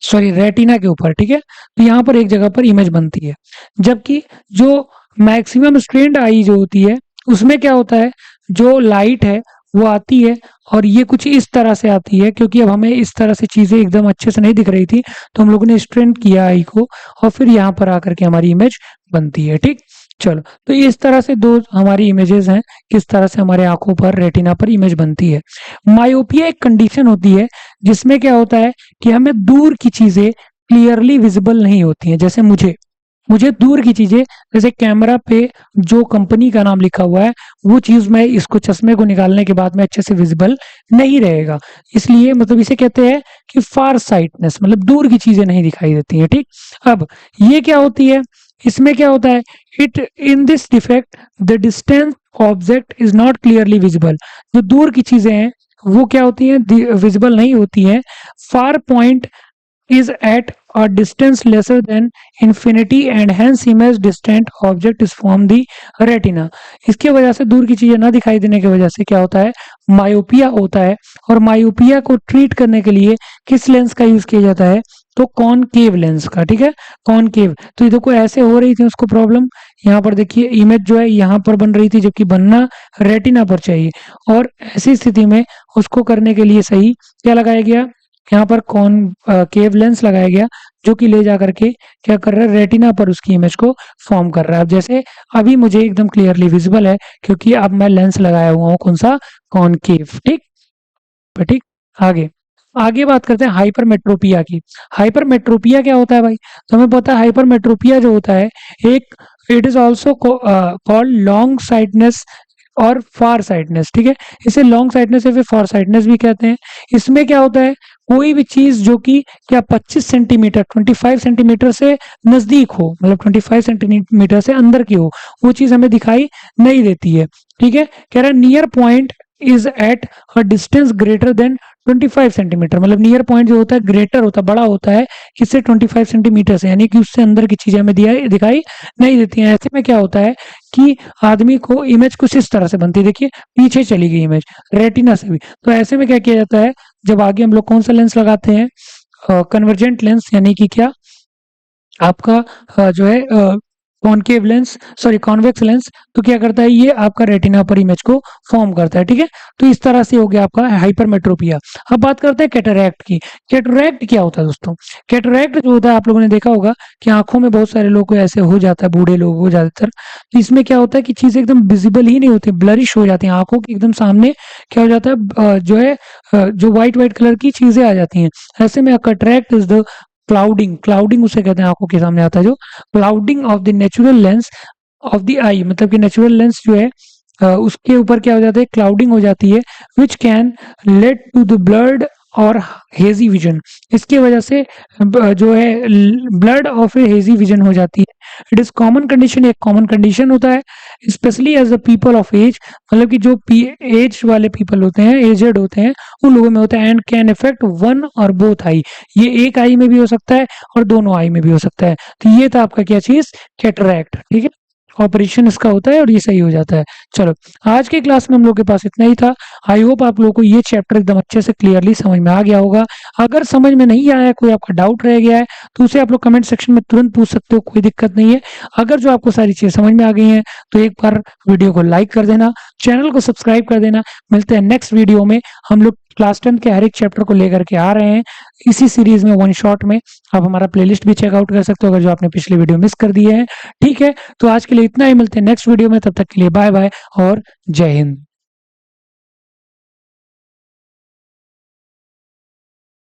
सॉरी रेटिना के ऊपर, ठीक है। तो यहाँ पर एक जगह पर इमेज बनती है। जबकि जो मैक्सिमम स्ट्रेंड आई जो होती है उसमें क्या होता है, जो लाइट है वो आती है और ये कुछ इस तरह से आती है, क्योंकि अब हमें इस तरह से चीजें एकदम अच्छे से नहीं दिख रही थी, तो हम लोगों ने स्ट्रेंथ किया आई को और फिर यहाँ पर आकर के हमारी इमेज बनती है, ठीक। चलो तो इस तरह से दो हमारी इमेजेस हैं, किस तरह से हमारे आंखों पर रेटिना पर इमेज बनती है। मायोपिया एक कंडीशन होती है जिसमें क्या होता है कि हमें दूर की चीजें क्लियरली विजिबल नहीं होती हैं। जैसे मुझे मुझे दूर की चीजें, जैसे कैमरा पे जो कंपनी का नाम लिखा हुआ है वो चीज मैं इसको चश्मे को निकालने के बाद में अच्छे से विजिबल नहीं रहेगा, इसलिए मतलब इसे कहते हैं कि फार साइटनेस, मतलब दूर की चीजें नहीं दिखाई देती हैं, ठीक। अब ये क्या होती है, इसमें क्या होता है, it in this defect the distance object is not clearly visible. जो दूर की चीजें हैं वो क्या होती हैं, विजिबल नहीं होती हैं। Far point is at a distance lesser than infinity and hence image distant object is from the retina। इसके वजह से दूर की चीजें ना दिखाई देने की वजह से क्या होता है, मायोपिया होता है। और मायोपिया को ट्रीट करने के लिए किस लेंस का यूज किया जाता है, तो कॉनकेव लेंस का, ठीक है, कॉनकेव। तो ये देखो ऐसे हो रही थी उसको प्रॉब्लम, यहाँ पर देखिए इमेज जो है यहाँ पर बन रही थी जबकि बनना रेटिना पर चाहिए, और ऐसी स्थिति में उसको करने के लिए सही क्या लगाया गया, यहाँ पर कौन केव लेंस लगाया गया, जो कि ले जा करके क्या कर रहा है, रेटिना पर उसकी इमेज को फॉर्म कर रहा है। अब जैसे अभी मुझे एकदम क्लियरली विजिबल है क्योंकि अब मैं लेंस लगाया हुआ हूँ कौन सा, कॉनकेव, ठीक। ठीक, आगे आगे बात करते हैं हाइपरमेट्रोपिया की। हाइपरमेट्रोपिया क्या होता है भाई, तो हमें पता है हाइपरमेट्रोपिया जो होता है एक, it is also called long sightedness और फार साइटनेस, ठीक है। इसे लॉन्ग साइटनेस या फिर फार साइटनेस भी कहते हैं। इसमें क्या होता है, कोई भी चीज जो कि क्या 25 सेंटीमीटर 25 सेंटीमीटर से नजदीक हो, मतलब 25 सेंटीमीटर से अंदर की हो, वो चीज हमें दिखाई नहीं देती है, ठीक है। कह रहा है near point is at a distance greater than 25 centimetre, मतलब नियर पॉइंट जो होता है ग्रेटर होता है, बड़ा होता है किससे, 25 सेंटीमीटर से, यानी कि उससे अंदर की चीजें हमें दिखाई नहीं देती हैं। ऐसे में क्या होता है कि आदमी को इमेज कुछ इस तरह से बनती है, देखिए पीछे चली गई इमेज रेटिना से भी। तो ऐसे में क्या किया जाता है, जब आगे हम लोग कौन सा लेंस लगाते हैं, कन्वर्जेंट लेंस, यानी कि क्या आपका जो है concave lens, sorry convex lens, तो क्या करता है ये आपका रेटिना पर इमेज को फॉर्म करता है, ठीक है। तो इस तरह से हो गया आपका हाइपरमेट्रोपिया। अब बात करते हैं कैटरैक्ट की। कैटरैक्ट क्या होता है दोस्तों? कैटरैक्ट जो होता है, आप लोगों ने देखा होगा कि आंखों में बहुत सारे लोगों को ऐसे हो जाता है, बूढ़े लोगों को ज्यादातर। तो इसमें क्या होता है कि चीजें एकदम विजिबल ही नहीं होती, ब्लरिश हो जाती हैं आंखों के एकदम सामने। क्या हो जाता है जो है जो व्हाइट व्हाइट कलर की चीजें आ जाती हैं। ऐसे में cataract is the clouding, clouding उसे कहते हैं, आंखों के सामने आता है जो clouding of the natural lens of the eye, मतलब कि नेचुरल लेंस जो है उसके ऊपर क्या हो जाता है, क्लाउडिंग हो जाती है, which can lead to the blurred और हेजी विजन। इसकी वजह से जो है blurred of a hazy vision हो जाती है। इट इज कॉमन कंडीशन, एक कॉमन कंडीशन होता है, especially as the people of age, मतलब कि जो एज वाले पीपल होते हैं, एजेड होते हैं, उन लोगों में होता है। एंड कैन इफेक्ट वन और बोथ आई, ये एक आई में भी हो सकता है और दोनों आई में भी हो सकता है। तो ये था आपका क्या चीज, कैटरैक्ट, ठीक है। ऑपरेशन इसका होता है और ये सही हो जाता है। चलो, आज की क्लास में हम लोग के पास इतना ही था। आई होप आप लोगों को ये चैप्टर एकदम अच्छे से क्लियरली समझ में आ गया होगा। अगर समझ में नहीं आया, कोई आपका डाउट रह गया है, तो उसे आप लोग कमेंट सेक्शन में तुरंत पूछ सकते हो, कोई दिक्कत नहीं है। अगर जो आपको सारी चीजें समझ में आ गई हैं, तो एक बार वीडियो को लाइक कर देना, चैनल को सब्सक्राइब कर देना। मिलते हैं नेक्स्ट वीडियो में। हम लोग क्लास 10 के हर एक चैप्टर को लेकर के आ रहे हैं इसी सीरीज में, वन शॉट में। आप हमारा प्लेलिस्ट भी चेकआउट कर सकते हो अगर जो आपने पिछले वीडियो मिस कर दिए हैं, ठीक है। तो आज के लिए इतना ही, मिलते हैं नेक्स्ट वीडियो में, तब तक के लिए बाय बाय और जय हिंद।